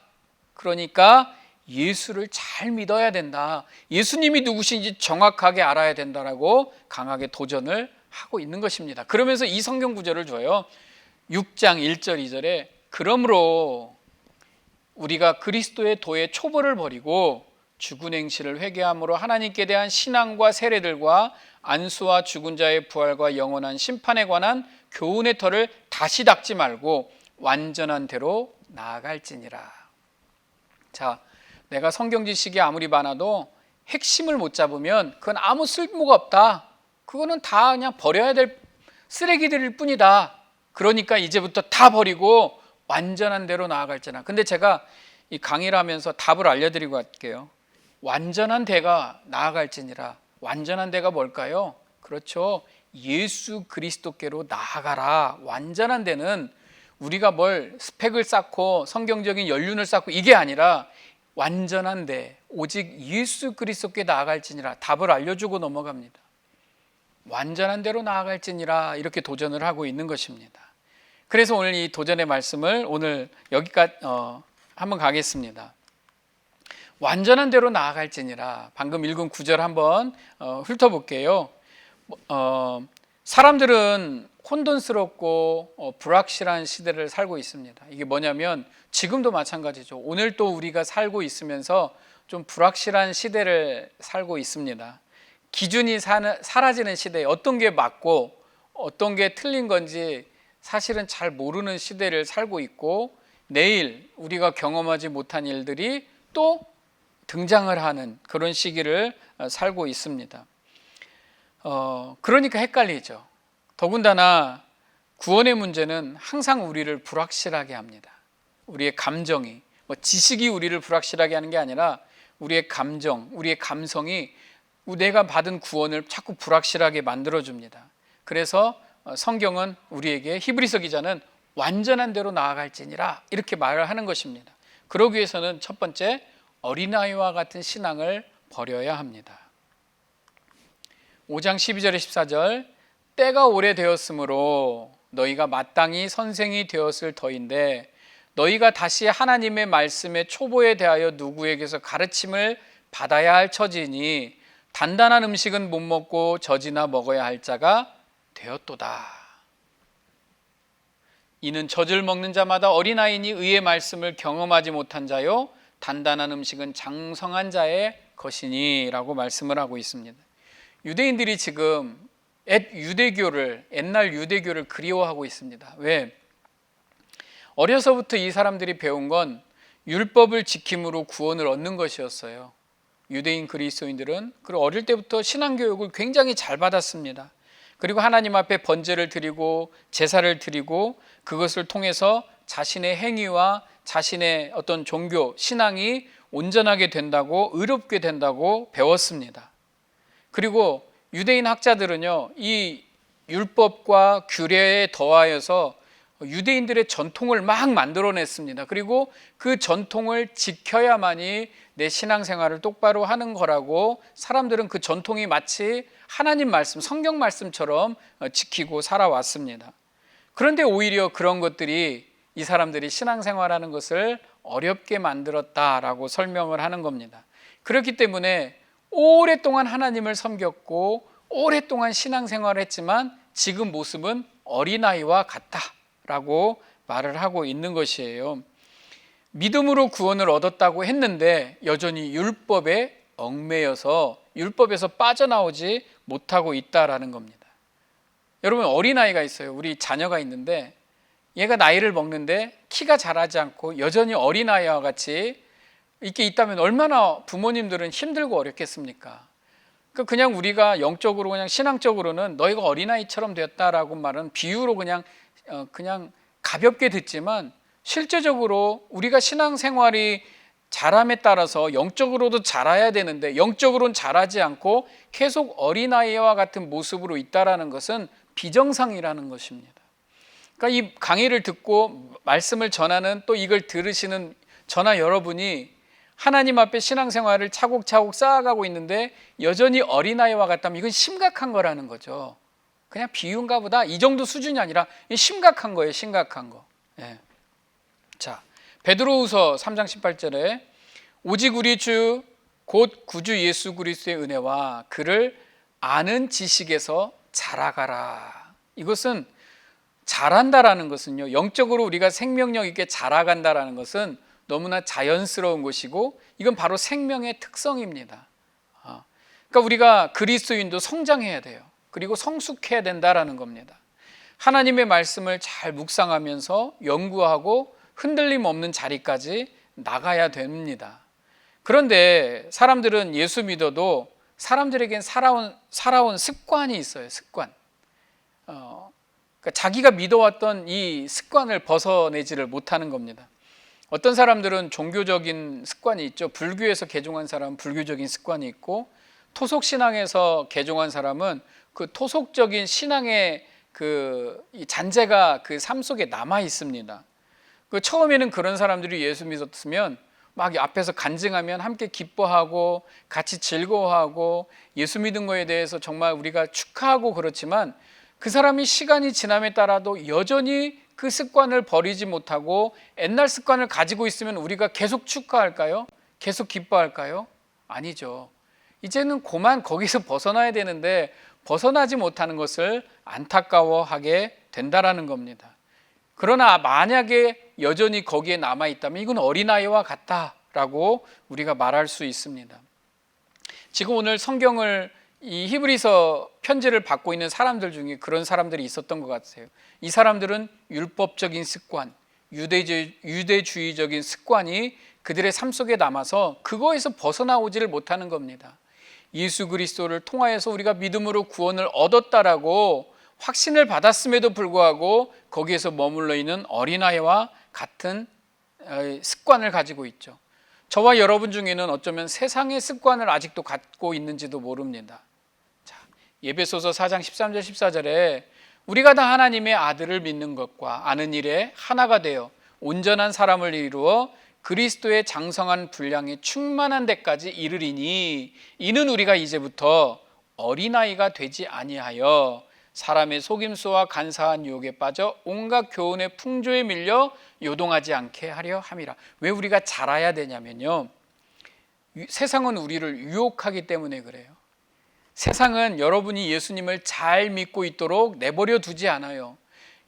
그러니까 예수를 잘 믿어야 된다. 예수님이 누구신지 정확하게 알아야 된다라고 강하게 도전을 하고 있는 것입니다. 그러면서 이 성경 구절을 줘요. 6장 1절 2절에 그러므로 우리가 그리스도의 도의 초벌을 버리고 죽은 행실을 회개함으로 하나님께 대한 신앙과 세례들과 안수와 죽은 자의 부활과 영원한 심판에 관한 교훈의 털을 다시 닦지 말고 완전한 대로 나아갈지니라. 자, 내가 성경 지식이 아무리 많아도 핵심을 못 잡으면 그건 아무 쓸모가 없다. 그거는 다 그냥 버려야 될 쓰레기들일 뿐이다. 그러니까 이제부터 다 버리고 완전한 대로 나아갈지나. 근데 제가 이 강의를 하면서 답을 알려드리고 갈게요. 완전한 대가 나아갈지니라. 완전한 대가 뭘까요? 그렇죠. 예수 그리스도께로 나아가라. 완전한 대는 우리가 뭘 스펙을 쌓고 성경적인 연륜을 쌓고 이게 아니라 완전한 대, 오직 예수 그리스도께 나아갈지니라. 답을 알려주고 넘어갑니다. 완전한 대로 나아갈지니라 이렇게 도전을 하고 있는 것입니다. 그래서 오늘 이 도전의 말씀을 오늘 여기까지 한번 가겠습니다. 완전한 대로 나아갈지니라. 방금 읽은 구절 한번 훑어볼게요. 사람들은 혼돈스럽고 불확실한 시대를 살고 있습니다. 이게 뭐냐면 지금도 마찬가지죠. 오늘 또 우리가 살고 있으면서 좀 불확실한 시대를 살고 있습니다. 기준이 사라지는 시대에 어떤 게 맞고 어떤 게 틀린 건지 사실은 잘 모르는 시대를 살고 있고, 내일 우리가 경험하지 못한 일들이 또 등장을 하는 그런 시기를 살고 있습니다. 그러니까 헷갈리죠. 더군다나 구원의 문제는 항상 우리를 불확실하게 합니다. 우리의 감정이, 지식이 우리를 불확실하게 하는 게 아니라 우리의 감정, 우리의 감성이 내가 받은 구원을 자꾸 불확실하게 만들어줍니다. 그래서 성경은 우리에게, 히브리서 기자는 완전한 대로 나아갈지니라 이렇게 말을 하는 것입니다. 그러기 위해서는 첫 번째, 어린아이와 같은 신앙을 버려야 합니다. 5장 12절에 14절, 때가 오래되었으므로 너희가 마땅히 선생이 되었을 터인데 너희가 다시 하나님의 말씀의 초보에 대하여 누구에게서 가르침을 받아야 할 처지니 단단한 음식은 못 먹고 젖이나 먹어야 할 자가 되었도다. 이는 젖을 먹는 자마다 어린아이니 의의 말씀을 경험하지 못한 자요 단단한 음식은 장성한 자의 것이니 라고 말씀을 하고 있습니다. 유대인들이 지금 옛날 유대교를 그리워하고 있습니다. 왜? 어려서부터 이 사람들이 배운 건 율법을 지킴으로 구원을 얻는 것이었어요. 유대인 그리스도인들은 어릴 때부터 신앙교육을 굉장히 잘 받았습니다. 그리고 하나님 앞에 번제를 드리고 제사를 드리고 그것을 통해서 자신의 행위와 자신의 어떤 종교, 신앙이 온전하게 된다고, 의롭게 된다고 배웠습니다. 그리고 유대인 학자들은요, 이 율법과 규례에 더하여서 유대인들의 전통을 막 만들어냈습니다. 그리고 그 전통을 지켜야만이 내 신앙생활을 똑바로 하는 거라고 사람들은 그 전통이 마치 하나님 말씀, 성경 말씀처럼 지키고 살아왔습니다. 그런데 오히려 그런 것들이 이 사람들이 신앙생활하는 것을 어렵게 만들었다라고 설명을 하는 겁니다. 그렇기 때문에 오랫동안 하나님을 섬겼고 오랫동안 신앙생활을 했지만 지금 모습은 어린아이와 같다라고 말을 하고 있는 것이에요. 믿음으로 구원을 얻었다고 했는데 여전히 율법에 얽매여서 율법에서 빠져나오지 못하고 있다라는 겁니다. 여러분, 어린아이가 있어요. 우리 자녀가 있는데 얘가 나이를 먹는데 키가 자라지 않고 여전히 어린아이와 같이 이렇게 있다면 얼마나 부모님들은 힘들고 어렵겠습니까? 그냥 우리가 영적으로, 그냥 신앙적으로는 너희가 어린아이처럼 되었다라고 말은 비유로 그냥 가볍게 듣지만, 실제적으로 우리가 신앙생활이 자람에 따라서 영적으로도 자라야 되는데 영적으로는 자라지 않고 계속 어린아이와 같은 모습으로 있다라는 것은 비정상이라는 것입니다. 그러니까 이 강의를 듣고 말씀을 전하는, 또 이걸 들으시는 저나 여러분이 하나님 앞에 신앙생활을 차곡차곡 쌓아가고 있는데 여전히 어린아이와 같다면 이건 심각한 거라는 거죠. 그냥 비유인가 보다, 이 정도 수준이 아니라 심각한 거예요. 심각한 거. 예. 자, 베드로후서 3장 18절에 오직 우리 주 곧 구주 예수 그리스도의 은혜와 그를 아는 지식에서 자라가라. 이것은 자란다라는 것은요, 영적으로 우리가 생명력 있게 자라간다라는 것은 너무나 자연스러운 것이고 이건 바로 생명의 특성입니다. 그러니까 우리가 그리스도인도 성장해야 돼요. 그리고 성숙해야 된다라는 겁니다. 하나님의 말씀을 잘 묵상하면서 연구하고 흔들림 없는 자리까지 나가야 됩니다. 그런데 사람들은 예수 믿어도 사람들에겐 살아온 습관이 있어요. 습관. 그러니까 자기가 믿어왔던 이 습관을 벗어내지를 못하는 겁니다. 어떤 사람들은 종교적인 습관이 있죠. 불교에서 개종한 사람은 불교적인 습관이 있고, 토속 신앙에서 개종한 사람은 그 토속적인 신앙의 이 잔재가 그 삶 속에 남아 있습니다. 그 처음에는 그런 사람들이 예수 믿었으면 막 앞에서 간증하면 함께 기뻐하고 같이 즐거워하고 예수 믿은 거에 대해서 정말 우리가 축하하고, 그렇지만 그 사람이 시간이 지남에 따라도 여전히 그 습관을 버리지 못하고 옛날 습관을 가지고 있으면 우리가 계속 축하할까요? 계속 기뻐할까요? 아니죠. 이제는 그만 거기서 벗어나야 되는데 벗어나지 못하는 것을 안타까워하게 된다라는 겁니다. 그러나 만약에 여전히 거기에 남아 있다면 이건 어린아이와 같다라고 우리가 말할 수 있습니다. 지금 오늘 성경을 이 히브리서 편지를 받고 있는 사람들 중에 그런 사람들이 있었던 것 같아요. 이 사람들은 율법적인 습관, 유대주의적인 습관이 그들의 삶 속에 남아서 그거에서 벗어나오지를 못하는 겁니다. 예수 그리스도를 통하여서 우리가 믿음으로 구원을 얻었다라고 확신을 받았음에도 불구하고 거기에서 머물러 있는 어린아이와 같은 습관을 가지고 있죠. 저와 여러분 중에는 어쩌면 세상의 습관을 아직도 갖고 있는지도 모릅니다. 자, 에베소서 4장 13절 14절에 우리가 다 하나님의 아들을 믿는 것과 아는 일에 하나가 되어 온전한 사람을 이루어 그리스도의 장성한 분량이 충만한 데까지 이르리니 이는 우리가 이제부터 어린아이가 되지 아니하여 사람의 속임수와 간사한 유혹에 빠져 온갖 교훈의 풍조에 밀려 요동하지 않게 하려 함이라. 왜 우리가 자라야 되냐면요, 세상은 우리를 유혹하기 때문에 그래요. 세상은 여러분이 예수님을 잘 믿고 있도록 내버려 두지 않아요.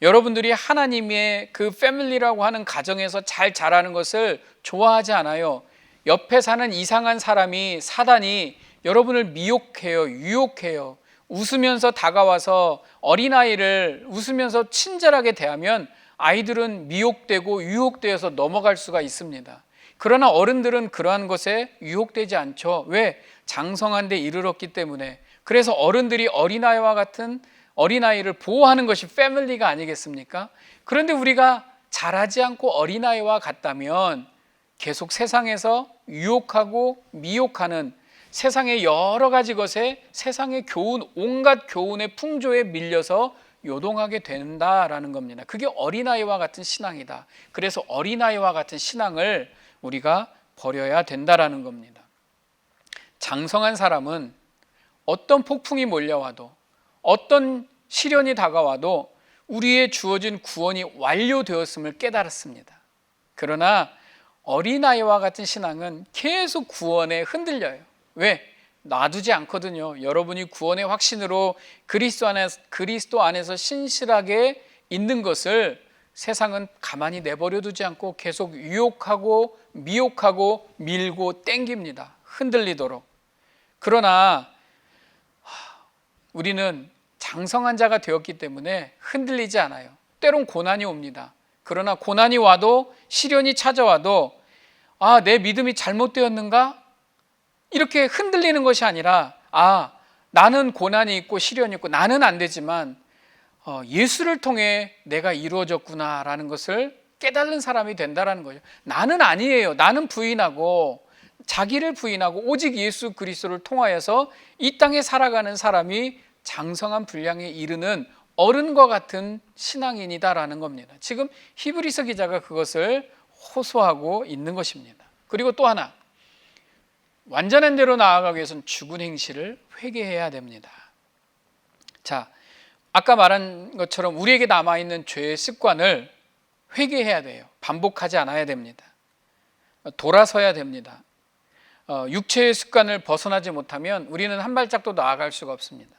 여러분들이 하나님의 그 패밀리라고 하는 가정에서 잘 자라는 것을 좋아하지 않아요. 옆에 사는 이상한 사람이, 사단이 여러분을 미혹해요, 유혹해요. 웃으면서 다가와서 어린아이를 웃으면서 친절하게 대하면 아이들은 미혹되고 유혹되어서 넘어갈 수가 있습니다. 그러나 어른들은 그러한 것에 유혹되지 않죠. 왜? 장성한 데 이르렀기 때문에. 그래서 어른들이 어린아이와 같은 어린아이를 보호하는 것이 패밀리가 아니겠습니까? 그런데 우리가 자라지 않고 어린아이와 같다면 계속 세상에서 유혹하고 미혹하는 세상의 여러 가지 것에, 세상의 교훈, 온갖 교훈의 풍조에 밀려서 요동하게 된다라는 겁니다. 그게 어린아이와 같은 신앙이다. 그래서 어린아이와 같은 신앙을 우리가 버려야 된다라는 겁니다. 장성한 사람은 어떤 폭풍이 몰려와도, 어떤 시련이 다가와도 우리의 주어진 구원이 완료되었음을 깨달았습니다. 그러나 어린아이와 같은 신앙은 계속 구원에 흔들려요. 왜? 놔두지 않거든요. 여러분이 구원의 확신으로 그리스도 안에서 신실하게 있는 것을 세상은 가만히 내버려 두지 않고 계속 유혹하고 미혹하고 밀고 땡깁니다. 흔들리도록. 그러나 우리는 장성한 자가 되었기 때문에 흔들리지 않아요. 때론 고난이 옵니다. 그러나 고난이 와도, 시련이 찾아와도 내 믿음이 잘못되었는가? 이렇게 흔들리는 것이 아니라 나는 고난이 있고 시련이 있고 나는 안 되지만 예수를 통해 내가 이루어졌구나라는 것을 깨달은 사람이 된다라는 거죠. 나는 아니에요. 나는 부인하고, 자기를 부인하고 오직 예수 그리스도를 통하여서 이 땅에 살아가는 사람이 장성한 분량에 이르는 어른과 같은 신앙인이다라는 겁니다. 지금 히브리서 기자가 그것을 호소하고 있는 것입니다. 그리고 또 하나, 완전한 대로 나아가기 위해서는 죽은 행실을 회개해야 됩니다. 자, 아까 말한 것처럼 우리에게 남아있는 죄의 습관을 회개해야 돼요. 반복하지 않아야 됩니다. 돌아서야 됩니다. 육체의 습관을 벗어나지 못하면 우리는 한 발짝도 나아갈 수가 없습니다.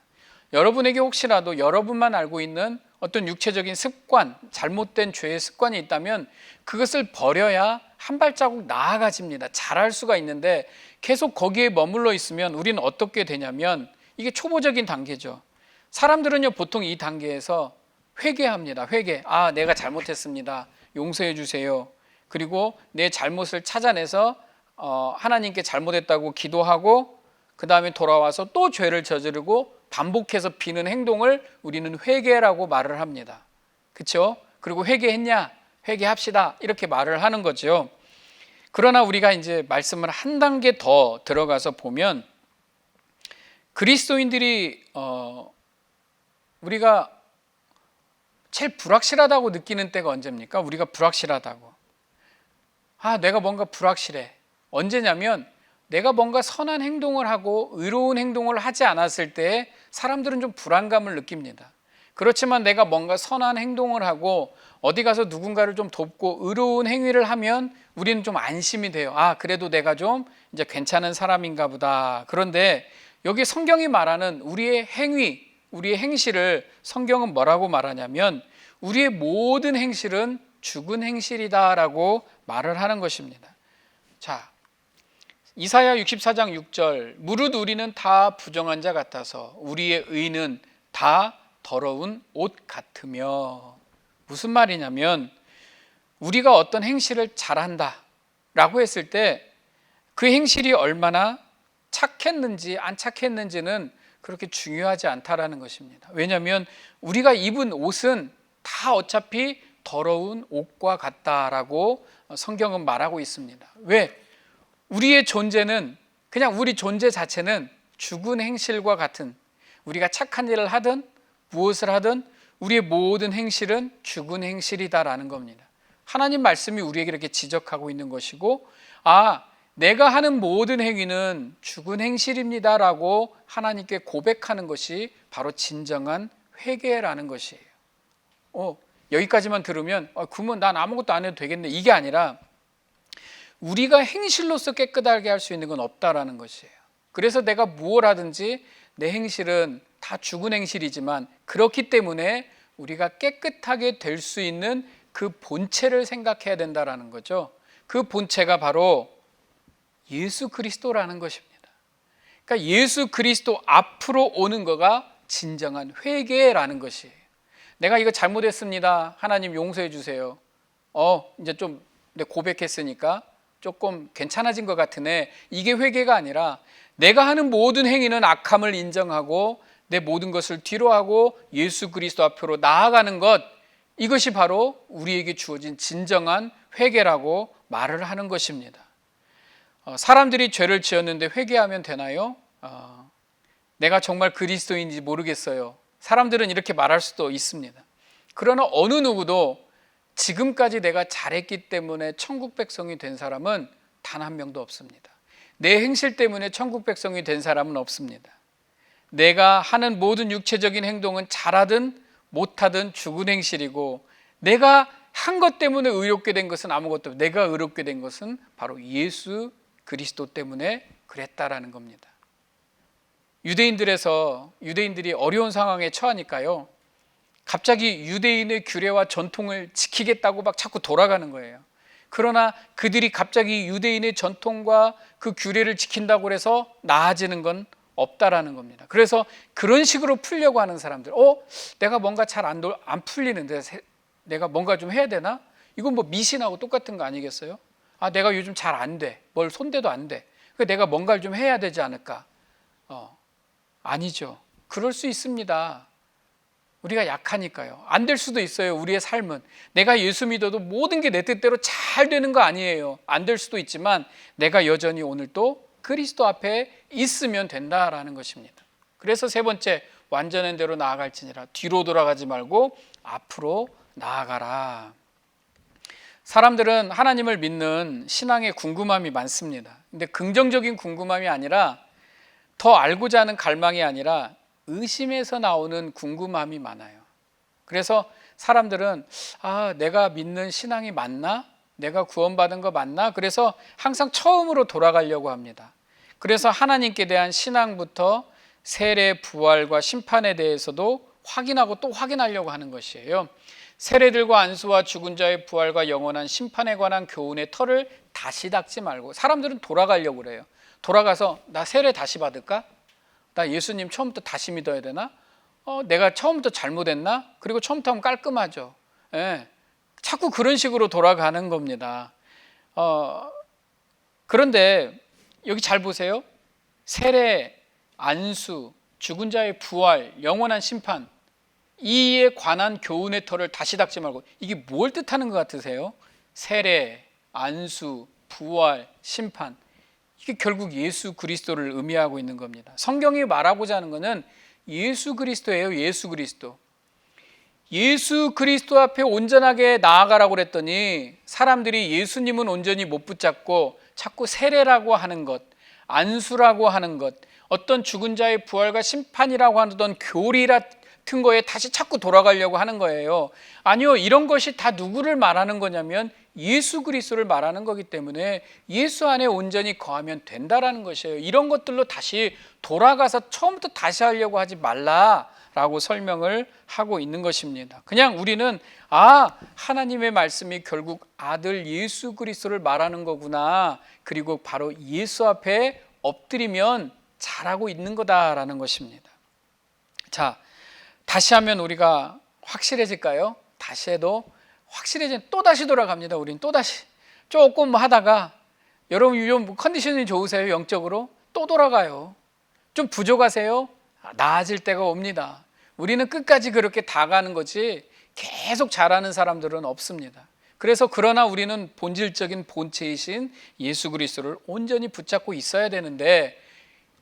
여러분에게 혹시라도 여러분만 알고 있는 어떤 육체적인 습관, 잘못된 죄의 습관이 있다면 그것을 버려야 한 발자국 나아가집니다. 잘할 수가 있는데 계속 거기에 머물러 있으면 우리는 어떻게 되냐면, 이게 초보적인 단계죠. 사람들은요, 보통 이 단계에서 회개합니다. 회개. 내가 잘못했습니다. 용서해 주세요. 그리고 내 잘못을 찾아내서 하나님께 잘못했다고 기도하고 그 다음에 돌아와서 또 죄를 저지르고 반복해서 비는 행동을 우리는 회개라고 말을 합니다. 그렇죠? 그리고 회개했냐? 회개합시다. 이렇게 말을 하는 거죠. 그러나 우리가 이제 말씀을 한 단계 더 들어가서 보면 그리스도인들이 우리가 제일 불확실하다고 느끼는 때가 언제입니까? 우리가 불확실하다고. 내가 뭔가 불확실해. 언제냐면 내가 뭔가 선한 행동을 하고 의로운 행동을 하지 않았을 때 사람들은 좀 불안감을 느낍니다. 그렇지만 내가 뭔가 선한 행동을 하고 어디 가서 누군가를 좀 돕고 의로운 행위를 하면 우리는 좀 안심이 돼요. 그래도 내가 좀 이제 괜찮은 사람인가 보다. 그런데 여기 성경이 말하는 우리의 행위, 우리의 행실을 성경은 뭐라고 말하냐면 우리의 모든 행실은 죽은 행실이다라고 말을 하는 것입니다. 자, 이사야 64장 6절 무릇 우리는 다 부정한 자 같아서 우리의 의는 다 더러운 옷 같으며. 무슨 말이냐면 우리가 어떤 행실을 잘한다 라고 했을 때 그 행실이 얼마나 착했는지 안 착했는지는 그렇게 중요하지 않다라는 것입니다. 왜냐하면 우리가 입은 옷은 다 어차피 더러운 옷과 같다라고 성경은 말하고 있습니다. 왜? 우리의 존재는 그냥 우리 존재 자체는 죽은 행실과 같은, 우리가 착한 일을 하든 무엇을 하든 우리의 모든 행실은 죽은 행실이다라는 겁니다. 하나님 말씀이 우리에게 이렇게 지적하고 있는 것이고 내가 하는 모든 행위는 죽은 행실입니다라고 하나님께 고백하는 것이 바로 진정한 회개라는 것이에요. 여기까지만 들으면 그러면 난 아무것도 안 해도 되겠네, 이게 아니라 우리가 행실로서 깨끗하게 할 수 있는 건 없다라는 것이에요. 그래서 내가 무엇을 하든지 내 행실은 다 죽은 행실이지만 그렇기 때문에 우리가 깨끗하게 될 수 있는 그 본체를 생각해야 된다라는 거죠. 그 본체가 바로 예수 그리스도라는 것입니다. 그러니까 예수 그리스도 앞으로 오는 거가 진정한 회개라는 것이에요. 내가 이거 잘못했습니다. 하나님 용서해 주세요. 이제 좀 고백했으니까 조금 괜찮아진 것 같으네. 이게 회개가 아니라 내가 하는 모든 행위는 악함을 인정하고 내 모든 것을 뒤로하고 예수 그리스도 앞으로 나아가는 것, 이것이 바로 우리에게 주어진 진정한 회개라고 말을 하는 것입니다. 사람들이 죄를 지었는데 회개하면 되나요? 내가 정말 그리스도인지 모르겠어요. 사람들은 이렇게 말할 수도 있습니다. 그러나 어느 누구도 지금까지 내가 잘했기 때문에 천국 백성이 된 사람은 단 한 명도 없습니다. 내 행실 때문에 천국 백성이 된 사람은 없습니다. 내가 하는 모든 육체적인 행동은 잘하든 못하든 죽은 행실이고 내가 한 것 때문에 의롭게 된 것은 아무것도 없고 내가 의롭게 된 것은 바로 예수 그리스도 때문에 그랬다라는 겁니다. 유대인들이 어려운 상황에 처하니까요, 갑자기 유대인의 규례와 전통을 지키겠다고 막 자꾸 돌아가는 거예요. 그러나 그들이 갑자기 유대인의 전통과 그 규례를 지킨다고 해서 나아지는 건 없다라는 겁니다. 그래서 그런 식으로 풀려고 하는 사람들, 내가 뭔가 잘 안 풀리는데 내가 뭔가 좀 해야 되나? 이건 뭐 미신하고 똑같은 거 아니겠어요? 내가 요즘 잘 안 돼. 뭘 손대도 안 돼. 그러니까 내가 뭔가를 좀 해야 되지 않을까? 아니죠. 그럴 수 있습니다. 우리가 약하니까요. 안 될 수도 있어요. 우리의 삶은 내가 예수 믿어도 모든 게 내 뜻대로 잘 되는 거 아니에요. 안 될 수도 있지만 내가 여전히 오늘 또 그리스도 앞에 있으면 된다라는 것입니다. 그래서 세 번째, 완전한 대로 나아갈지니라. 뒤로 돌아가지 말고 앞으로 나아가라. 사람들은 하나님을 믿는 신앙에 궁금함이 많습니다. 근데 긍정적인 궁금함이 아니라, 더 알고자 하는 갈망이 아니라 의심에서 나오는 궁금함이 많아요. 그래서 사람들은 내가 믿는 신앙이 맞나? 내가 구원받은 거 맞나? 그래서 항상 처음으로 돌아가려고 합니다. 그래서 하나님께 대한 신앙부터 세례, 부활과 심판에 대해서도 확인하고 또 확인하려고 하는 것이에요. 세례들과 안수와 죽은 자의 부활과 영원한 심판에 관한 교훈의 털을 다시 닦지 말고, 사람들은 돌아가려고 그래요. 돌아가서 나 세례 다시 받을까? 나 예수님 처음부터 다시 믿어야 되나? 내가 처음부터 잘못했나? 그리고 처음부터 하면 깔끔하죠. 자꾸 그런 식으로 돌아가는 겁니다. 그런데 여기 잘 보세요. 세례, 안수, 죽은 자의 부활, 영원한 심판, 이에 관한 교훈의 털을 다시 닦지 말고, 이게 뭘 뜻하는 것 같으세요? 세례, 안수, 부활, 심판, 이게 결국 예수 그리스도를 의미하고 있는 겁니다. 성경이 말하고자 하는 것은 예수 그리스도예요. 예수 그리스도. 예수 그리스도 앞에 온전하게 나아가라고 그랬더니 사람들이 예수님은 온전히 못 붙잡고 자꾸 세례라고 하는 것, 안수라고 하는 것, 어떤 죽은 자의 부활과 심판이라고 하던 교리 같은 거에 다시 자꾸 돌아가려고 하는 거예요. 아니요, 이런 것이 다 누구를 말하는 거냐면 예수 그리스도를 말하는 거기 때문에 예수 안에 온전히 거하면 된다라는 것이에요. 이런 것들로 다시 돌아가서 처음부터 다시 하려고 하지 말라라고 설명을 하고 있는 것입니다. 그냥 우리는 하나님의 말씀이 결국 아들 예수 그리스도를 말하는 거구나, 그리고 바로 예수 앞에 엎드리면 잘하고 있는 거다라는 것입니다. 자, 다시 하면 우리가 확실해질까요? 다시 해도 확실해지면 또 다시 돌아갑니다. 우린 또 다시 조금 하다가, 여러분 요즘 컨디션이 좋으세요? 영적으로? 또 돌아가요. 좀 부족하세요? 나아질 때가 옵니다. 우리는 끝까지 그렇게 다 가는 거지 계속 잘하는 사람들은 없습니다. 그래서 그러나 우리는 본질적인 본체이신 예수 그리스도를 온전히 붙잡고 있어야 되는데,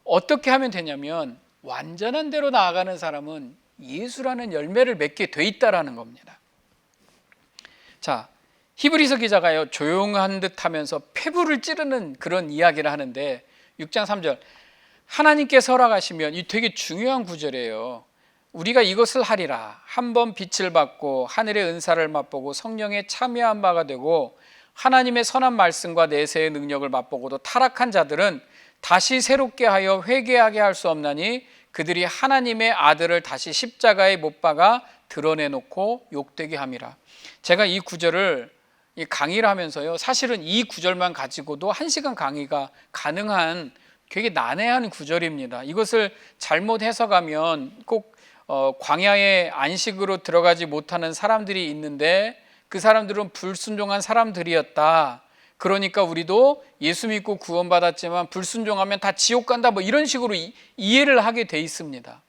어떻게 하면 되냐면 완전한 대로 나아가는 사람은 예수라는 열매를 맺게 돼 있다라는 겁니다. 자, 히브리서 기자가요, 조용한 듯 하면서 폐부를 찌르는 그런 이야기를 하는데, 6장 3절, 하나님께서 허락하시면, 이 되게 중요한 구절이에요. 우리가 이것을 하리라. 한번 빛을 받고 하늘의 은사를 맛보고 성령에 참여한 바가 되고 하나님의 선한 말씀과 내세의 능력을 맛보고도 타락한 자들은 다시 새롭게 하여 회개하게 할 수 없나니 그들이 하나님의 아들을 다시 십자가에 못 박아 드러내놓고 욕되게 함이라. 제가 이 구절을 강의를 하면서요, 사실은 이 구절만 가지고도 1시간 강의가 가능한 되게 난해한 구절입니다. 이것을 잘못 해석하면 꼭 광야의 안식으로 들어가지 못하는 사람들이 있는데 그 사람들은 불순종한 사람들이었다. 그러니까 우리도 예수 믿고 구원받았지만 불순종하면 다 지옥 간다, 뭐 이런 식으로 이해를 하게 돼 있습니다.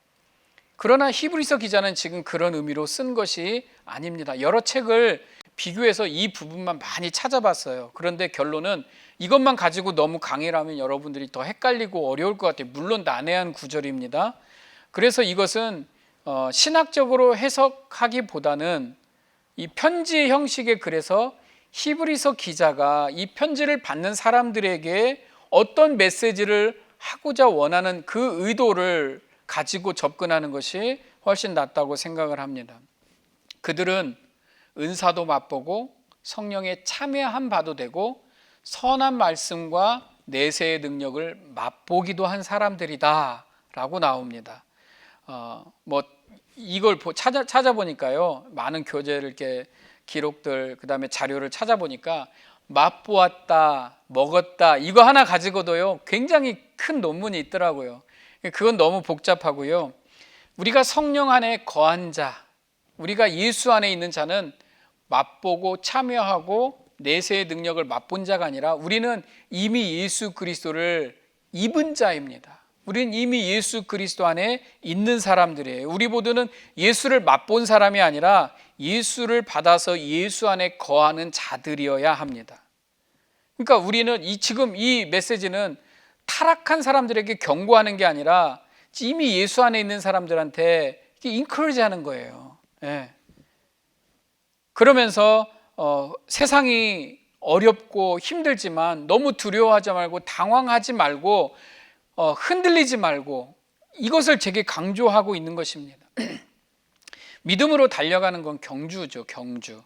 그러나 히브리서 기자는 지금 그런 의미로 쓴 것이 아닙니다. 여러 책을 비교해서 이 부분만 많이 찾아봤어요. 그런데 결론은 이것만 가지고 너무 강의를 하면 여러분들이 더 헷갈리고 어려울 것 같아요. 물론 난해한 구절입니다. 그래서 이것은 신학적으로 해석하기보다는 이 편지 형식의, 그래서 히브리서 기자가 이 편지를 받는 사람들에게 어떤 메시지를 하고자 원하는 그 의도를 가지고 접근하는 것이 훨씬 낫다고 생각을 합니다. 그들은 은사도 맛보고 성령에 참여한 바도 되고 선한 말씀과 내세의 능력을 맛보기도 한 사람들이다 라고 나옵니다. 이걸 찾아보니까요, 많은 교재를 이렇게 기록들, 그 다음에 자료를 찾아보니까 맛보았다, 먹었다, 이거 하나 가지고도요 굉장히 큰 논문이 있더라고요. 그건 너무 복잡하고요. 우리가 성령 안에 거한 자, 우리가 예수 안에 있는 자는 맛보고 참여하고 내세의 능력을 맛본 자가 아니라 우리는 이미 예수 그리스도를 입은 자입니다. 우리는 이미 예수 그리스도 안에 있는 사람들이에요. 우리 모두는 예수를 맛본 사람이 아니라 예수를 받아서 예수 안에 거하는 자들이어야 합니다. 그러니까 우리는 지금 이 메시지는 타락한 사람들에게 경고하는 게 아니라 이미 예수 안에 있는 사람들한테 인커리지 하는 거예요. 그러면서 세상이 어렵고 힘들지만 너무 두려워하지 말고 당황하지 말고 흔들리지 말고, 이것을 제게 강조하고 있는 것입니다. 믿음으로 달려가는 건 경주죠. 경주.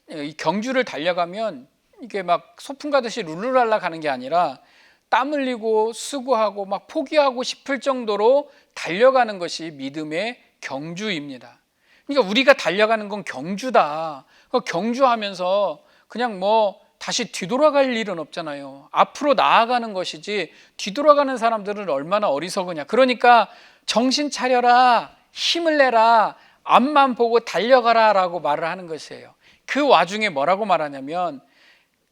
이 경주를 달려가면 이게 막 소풍 가듯이 룰루랄라 가는 게 아니라 땀 흘리고 수고하고 막 포기하고 싶을 정도로 달려가는 것이 믿음의 경주입니다. 그러니까 우리가 달려가는 건 경주다. 경주하면서 그냥 다시 뒤돌아갈 일은 없잖아요. 앞으로 나아가는 것이지 뒤돌아가는 사람들은 얼마나 어리석으냐. 그러니까 정신 차려라, 힘을 내라, 앞만 보고 달려가라 라고 말을 하는 것이에요. 그 와중에 뭐라고 말하냐면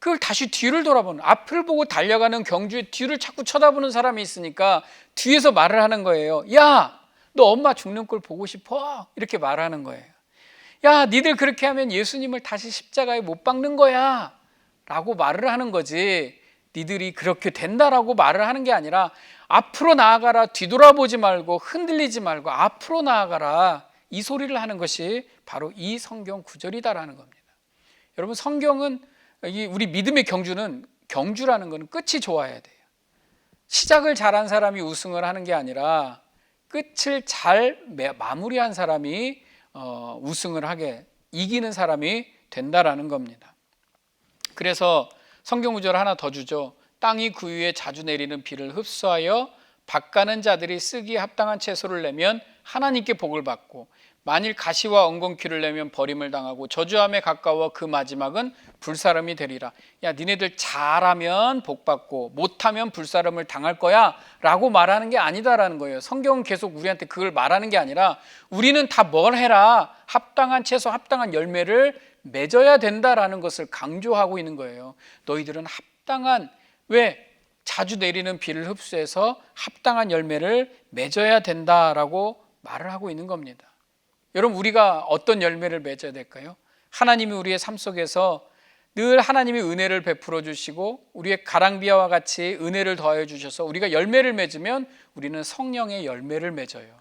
그걸 다시 뒤를 돌아보는, 앞을 보고 달려가는 경주의 뒤를 자꾸 쳐다보는 사람이 있으니까 뒤에서 말을 하는 거예요. 야, 너 엄마 죽는 꼴 보고 싶어? 이렇게 말하는 거예요. 야, 니들 그렇게 하면 예수님을 다시 십자가에 못 박는 거야 라고 말을 하는 거지, 니들이 그렇게 된다라고 말을 하는 게 아니라 앞으로 나아가라, 뒤돌아보지 말고 흔들리지 말고 앞으로 나아가라, 이 소리를 하는 것이 바로 이 성경 구절이다라는 겁니다. 여러분, 성경은, 우리 믿음의 경주라는 것은 끝이 좋아야 돼요. 시작을 잘한 사람이 우승을 하는 게 아니라 끝을 잘 마무리한 사람이 우승을 하게, 이기는 사람이 된다라는 겁니다. 그래서 성경 구절 하나 더 주죠. 땅이 그 위에 자주 내리는 비를 흡수하여 밭가는 자들이 쓰기에 합당한 채소를 내면 하나님께 복을 받고, 만일 가시와 엉겅퀴를 내면 버림을 당하고, 저주함에 가까워 그 마지막은 불사름이 되리라. 야, 니네들 잘하면 복 받고 못하면 불사름을 당할 거야 라고 말하는 게 아니다라는 거예요. 성경은 계속 우리한테 그걸 말하는 게 아니라 우리는 다 뭘 해라, 합당한 채소, 합당한 열매를 맺어야 된다라는 것을 강조하고 있는 거예요. 너희들은 합당한, 왜? 자주 내리는 비를 흡수해서 합당한 열매를 맺어야 된다라고 말을 하고 있는 겁니다. 여러분, 우리가 어떤 열매를 맺어야 될까요? 하나님이 우리의 삶 속에서 늘 하나님이 은혜를 베풀어 주시고 우리의 가랑비와 같이 은혜를 더하여 주셔서 우리가 열매를 맺으면 우리는 성령의 열매를 맺어요.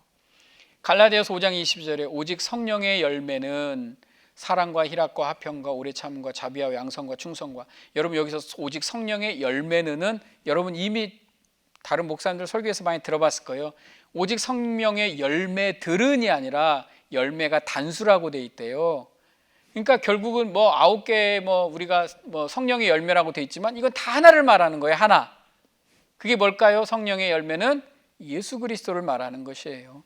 갈라디아서 5장 20절에 오직 성령의 열매는 사랑과 희락과 화평과 오래 참음과 자비와 양선과 충성과, 여러분 여기서 오직 성령의 열매는 여러분 이미 다른 목사님들 설교에서 많이 들어봤을 거예요. 오직 성령의 열매들은이 아니라 열매가 단수라고 돼 있대요. 그러니까 결국은 9개 우리가 성령의 열매라고 돼 있지만 이건 다 하나를 말하는 거예요. 하나. 그게 뭘까요? 성령의 열매는 예수 그리스도를 말하는 것이에요.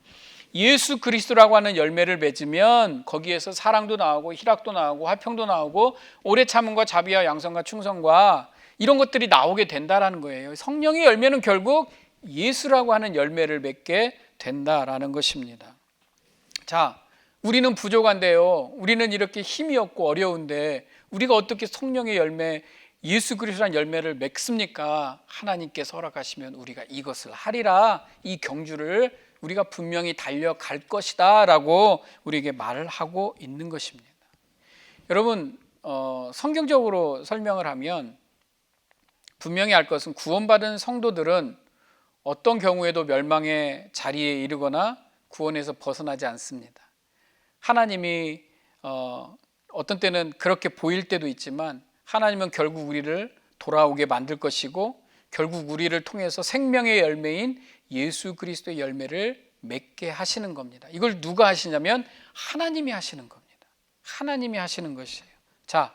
예수 그리스도라고 하는 열매를 맺으면 거기에서 사랑도 나오고 희락도 나오고 화평도 나오고 오래 참음과 자비와 양선과 충성과 이런 것들이 나오게 된다라는 거예요. 성령의 열매는 결국 예수라고 하는 열매를 맺게 된다라는 것입니다. 자, 우리는 부족한데요, 우리는 이렇게 힘이 없고 어려운데 우리가 어떻게 성령의 열매, 예수 그리스도라는 열매를 맺습니까? 하나님께서 허락하시면 우리가 이것을 하리라, 이 경주를 우리가 분명히 달려갈 것이다 라고 우리에게 말을 하고 있는 것입니다. 여러분, 성경적으로 설명을 하면 분명히 알 것은 구원받은 성도들은 어떤 경우에도 멸망의 자리에 이르거나 구원에서 벗어나지 않습니다. 하나님이 어떤 때는 그렇게 보일 때도 있지만 하나님은 결국 우리를 돌아오게 만들 것이고 결국 우리를 통해서 생명의 열매인 예수 그리스도의 열매를 맺게 하시는 겁니다. 이걸 누가 하시냐면 하나님이 하시는 겁니다. 하나님이 하시는 것이에요. 자,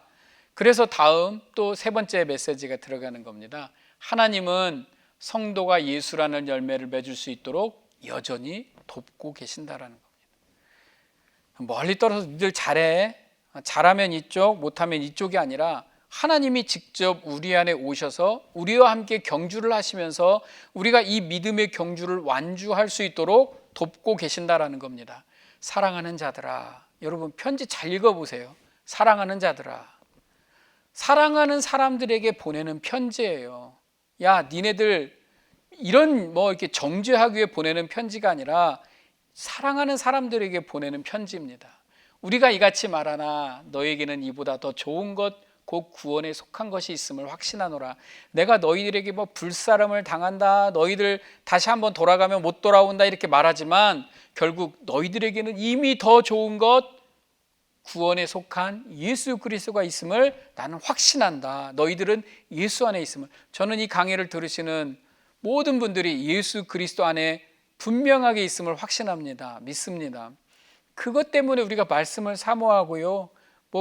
그래서 다음 또 세 번째 메시지가 들어가는 겁니다. 하나님은 성도가 예수라는 열매를 맺을 수 있도록 여전히 돕고 계신다라는 겁니다. 멀리 떨어져 니들 잘해, 잘하면 이쪽, 못하면 이쪽이 아니라 하나님이 직접 우리 안에 오셔서 우리와 함께 경주를 하시면서 우리가 이 믿음의 경주를 완주할 수 있도록 돕고 계신다라는 겁니다. 사랑하는 자들아, 여러분 편지 잘 읽어보세요. 사랑하는 자들아, 사랑하는 사람들에게 보내는 편지예요. 야, 니네들 이런 이렇게 정죄하기 위해 보내는 편지가 아니라 사랑하는 사람들에게 보내는 편지입니다. 우리가 이같이 말하나 너에게는 이보다 더 좋은 것 곧 구원에 속한 것이 있음을 확신하노라. 내가 너희들에게 불사름을 당한다, 너희들 다시 한번 돌아가면 못 돌아온다 이렇게 말하지만 결국 너희들에게는 이미 더 좋은 것 구원에 속한 예수 그리스도가 있음을 나는 확신한다. 너희들은 예수 안에 있음을. 저는 이 강의를 들으시는 모든 분들이 예수 그리스도 안에 분명하게 있음을 확신합니다. 믿습니다. 그것 때문에 우리가 말씀을 사모하고요,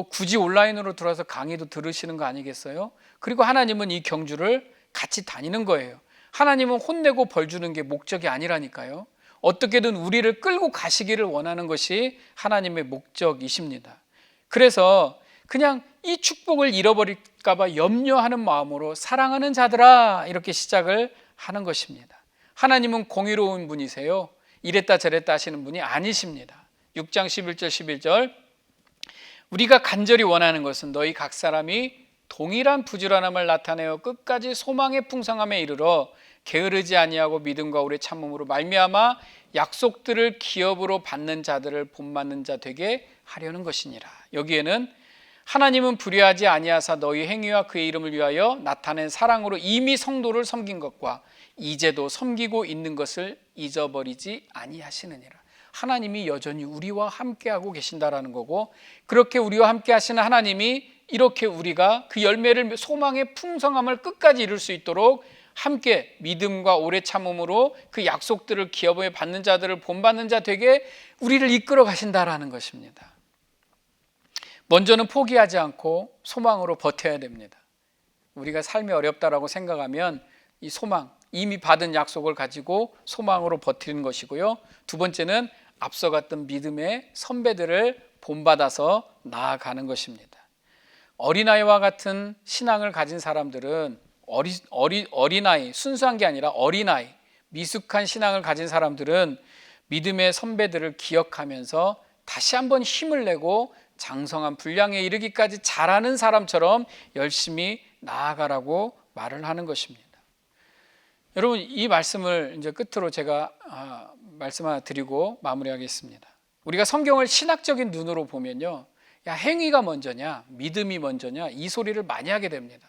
굳이 온라인으로 들어와서 강의도 들으시는 거 아니겠어요? 그리고 하나님은 이 경주를 같이 다니는 거예요. 하나님은 혼내고 벌 주는 게 목적이 아니라니까요. 어떻게든 우리를 끌고 가시기를 원하는 것이 하나님의 목적이십니다. 그래서 그냥 이 축복을 잃어버릴까 봐 염려하는 마음으로 사랑하는 자들아 이렇게 시작을 하는 것입니다. 하나님은 공의로운 분이세요. 이랬다 저랬다 하시는 분이 아니십니다. 6장 11절 11절 우리가 간절히 원하는 것은 너희 각 사람이 동일한 부지런함을 나타내어 끝까지 소망의 풍성함에 이르러 게으르지 아니하고 믿음과 오래 참음으로 말미암아 약속들을 기업으로 받는 자들을 본받는 자 되게 하려는 것이니라. 여기에는 하나님은 불의하지 아니하사 너희 행위와 그의 이름을 위하여 나타낸 사랑으로 이미 성도를 섬긴 것과 이제도 섬기고 있는 것을 잊어버리지 아니하시느니라. 하나님이 여전히 우리와 함께하고 계신다라는 거고, 그렇게 우리와 함께 하시는 하나님이 이렇게 우리가 그 열매를, 소망의 풍성함을 끝까지 이룰 수 있도록 함께 믿음과 오래 참음으로 그 약속들을 기업에 받는 자들을 본받는 자 되게 우리를 이끌어 가신다라는 것입니다. 먼저는 포기하지 않고 소망으로 버텨야 됩니다. 우리가 삶이 어렵다라고 생각하면 이 소망, 이미 받은 약속을 가지고 소망으로 버티는 것이고요. 두 번째는 앞서 갔던 믿음의 선배들을 본받아서 나아가는 것입니다. 어린아이와 같은 신앙을 가진 사람들은 어린아이, 순수한 게 아니라 어린아이, 미숙한 신앙을 가진 사람들은 믿음의 선배들을 기억하면서 다시 한번 힘을 내고 장성한 분량에 이르기까지 잘하는 사람처럼 열심히 나아가라고 말을 하는 것입니다. 여러분, 이 말씀을 이제 끝으로 제가 말씀 하나 드리고 마무리하겠습니다. 우리가 성경을 신학적인 눈으로 보면요, 야, 행위가 먼저냐 믿음이 먼저냐 이 소리를 많이 하게 됩니다.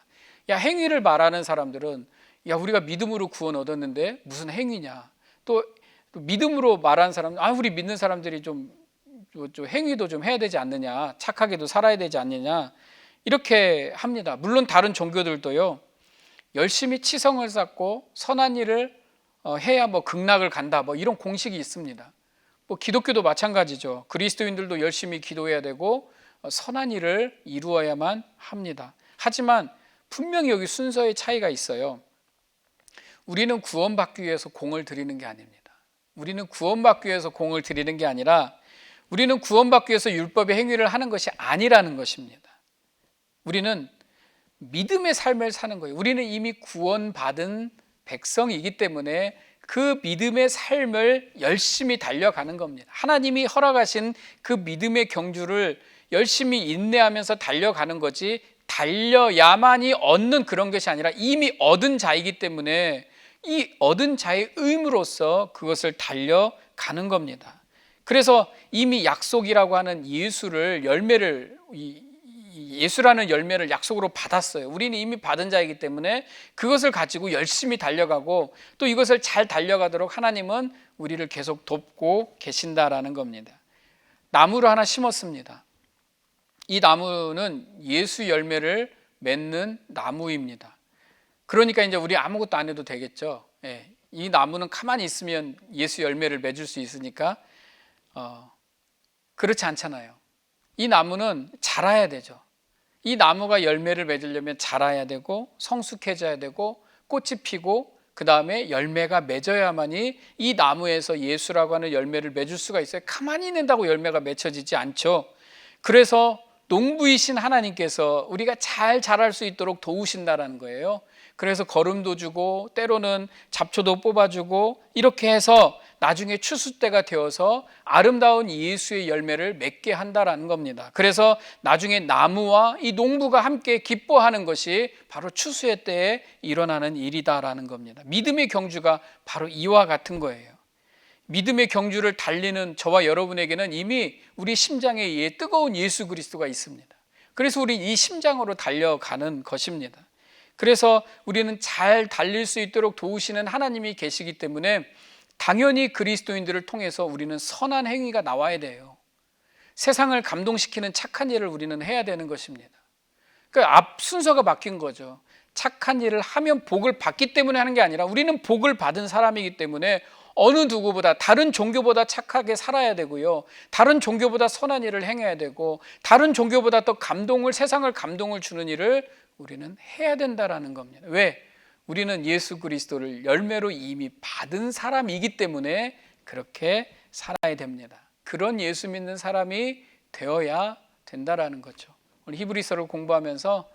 야, 행위를 말하는 사람들은 야, 우리가 믿음으로 구원 얻었는데 무슨 행위냐, 또 믿음으로 말하는 사람은 우리 믿는 사람들이 좀 행위도 좀 해야 되지 않느냐, 착하게도 살아야 되지 않느냐 이렇게 합니다. 물론 다른 종교들도요, 열심히 치성을 쌓고 선한 일을 해야 극락을 간다 이런 공식이 있습니다. 기독교도 마찬가지죠. 그리스도인들도 열심히 기도해야 되고 선한 일을 이루어야만 합니다. 하지만 분명히 여기 순서의 차이가 있어요. 우리는 구원받기 위해서 공을 들이는 게 아닙니다. 우리는 구원받기 위해서 공을 들이는 게 아니라 우리는 구원받기 위해서 율법의 행위를 하는 것이 아니라는 것입니다. 우리는 믿음의 삶을 사는 거예요. 우리는 이미 구원받은 백성이기 때문에 그 믿음의 삶을 열심히 달려가는 겁니다. 하나님이 허락하신 그 믿음의 경주를 열심히 인내하면서 달려가는 거지, 달려야만이 얻는 그런 것이 아니라 이미 얻은 자이기 때문에 이 얻은 자의 의무로서 그것을 달려가는 겁니다. 그래서 이미 약속이라고 하는 예수라는 열매를 약속으로 받았어요. 우리는 이미 받은 자이기 때문에 그것을 가지고 열심히 달려가고 또 이것을 잘 달려가도록 하나님은 우리를 계속 돕고 계신다라는 겁니다. 나무를 하나 심었습니다. 이 나무는 예수 열매를 맺는 나무입니다. 그러니까 이제 우리 아무것도 안 해도 되겠죠. 이 나무는 가만히 있으면 예수 열매를 맺을 수 있으니까 그렇지 않잖아요. 이 나무는 자라야 되죠. 이 나무가 열매를 맺으려면 자라야 되고 성숙해져야 되고 꽃이 피고 그 다음에 열매가 맺어야만이 이 나무에서 예수라고 하는 열매를 맺을 수가 있어요. 가만히 있는다고 열매가 맺혀지지 않죠. 그래서 농부이신 하나님께서 우리가 잘 자랄 수 있도록 도우신다라는 거예요. 그래서 거름도 주고 때로는 잡초도 뽑아주고 이렇게 해서 나중에 추수 때가 되어서 아름다운 예수의 열매를 맺게 한다라는 겁니다. 그래서 나중에 나무와 이 농부가 함께 기뻐하는 것이 바로 추수의 때에 일어나는 일이다라는 겁니다. 믿음의 경주가 바로 이와 같은 거예요. 믿음의 경주를 달리는 저와 여러분에게는 이미 우리 심장에 뜨거운 예수 그리스도가 있습니다. 그래서 우리 이 심장으로 달려가는 것입니다. 그래서 우리는 잘 달릴 수 있도록 도우시는 하나님이 계시기 때문에 당연히 그리스도인들을 통해서 우리는 선한 행위가 나와야 돼요. 세상을 감동시키는 착한 일을 우리는 해야 되는 것입니다. 그러니까 앞 순서가 바뀐 거죠. 착한 일을 하면 복을 받기 때문에 하는 게 아니라 우리는 복을 받은 사람이기 때문에 어느 누구보다 다른 종교보다 착하게 살아야 되고요. 다른 종교보다 선한 일을 행해야 되고 다른 종교보다 더 세상을 감동을 주는 일을 우리는 해야 된다라는 겁니다. 왜? 우리는 예수 그리스도를 열매로 이미 받은 사람이기 때문에 그렇게 살아야 됩니다. 그런 예수 믿는 사람이 되어야 된다라는 거죠. 오늘 히브리서를 공부하면서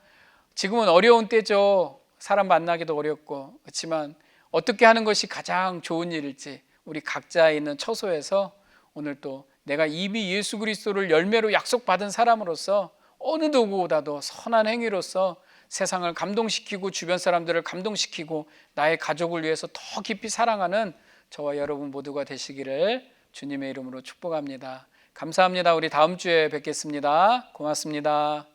지금은 어려운 때죠. 사람 만나기도 어렵고 그렇지만 어떻게 하는 것이 가장 좋은 일일지 우리 각자에 있는 처소에서 오늘 또 내가 이미 예수 그리스도를 열매로 약속받은 사람으로서 어느 누구보다도 선한 행위로서 세상을 감동시키고 주변 사람들을 감동시키고 나의 가족을 위해서 더 깊이 사랑하는 저와 여러분 모두가 되시기를 주님의 이름으로 축복합니다. 감사합니다. 우리 다음 주에 뵙겠습니다. 고맙습니다.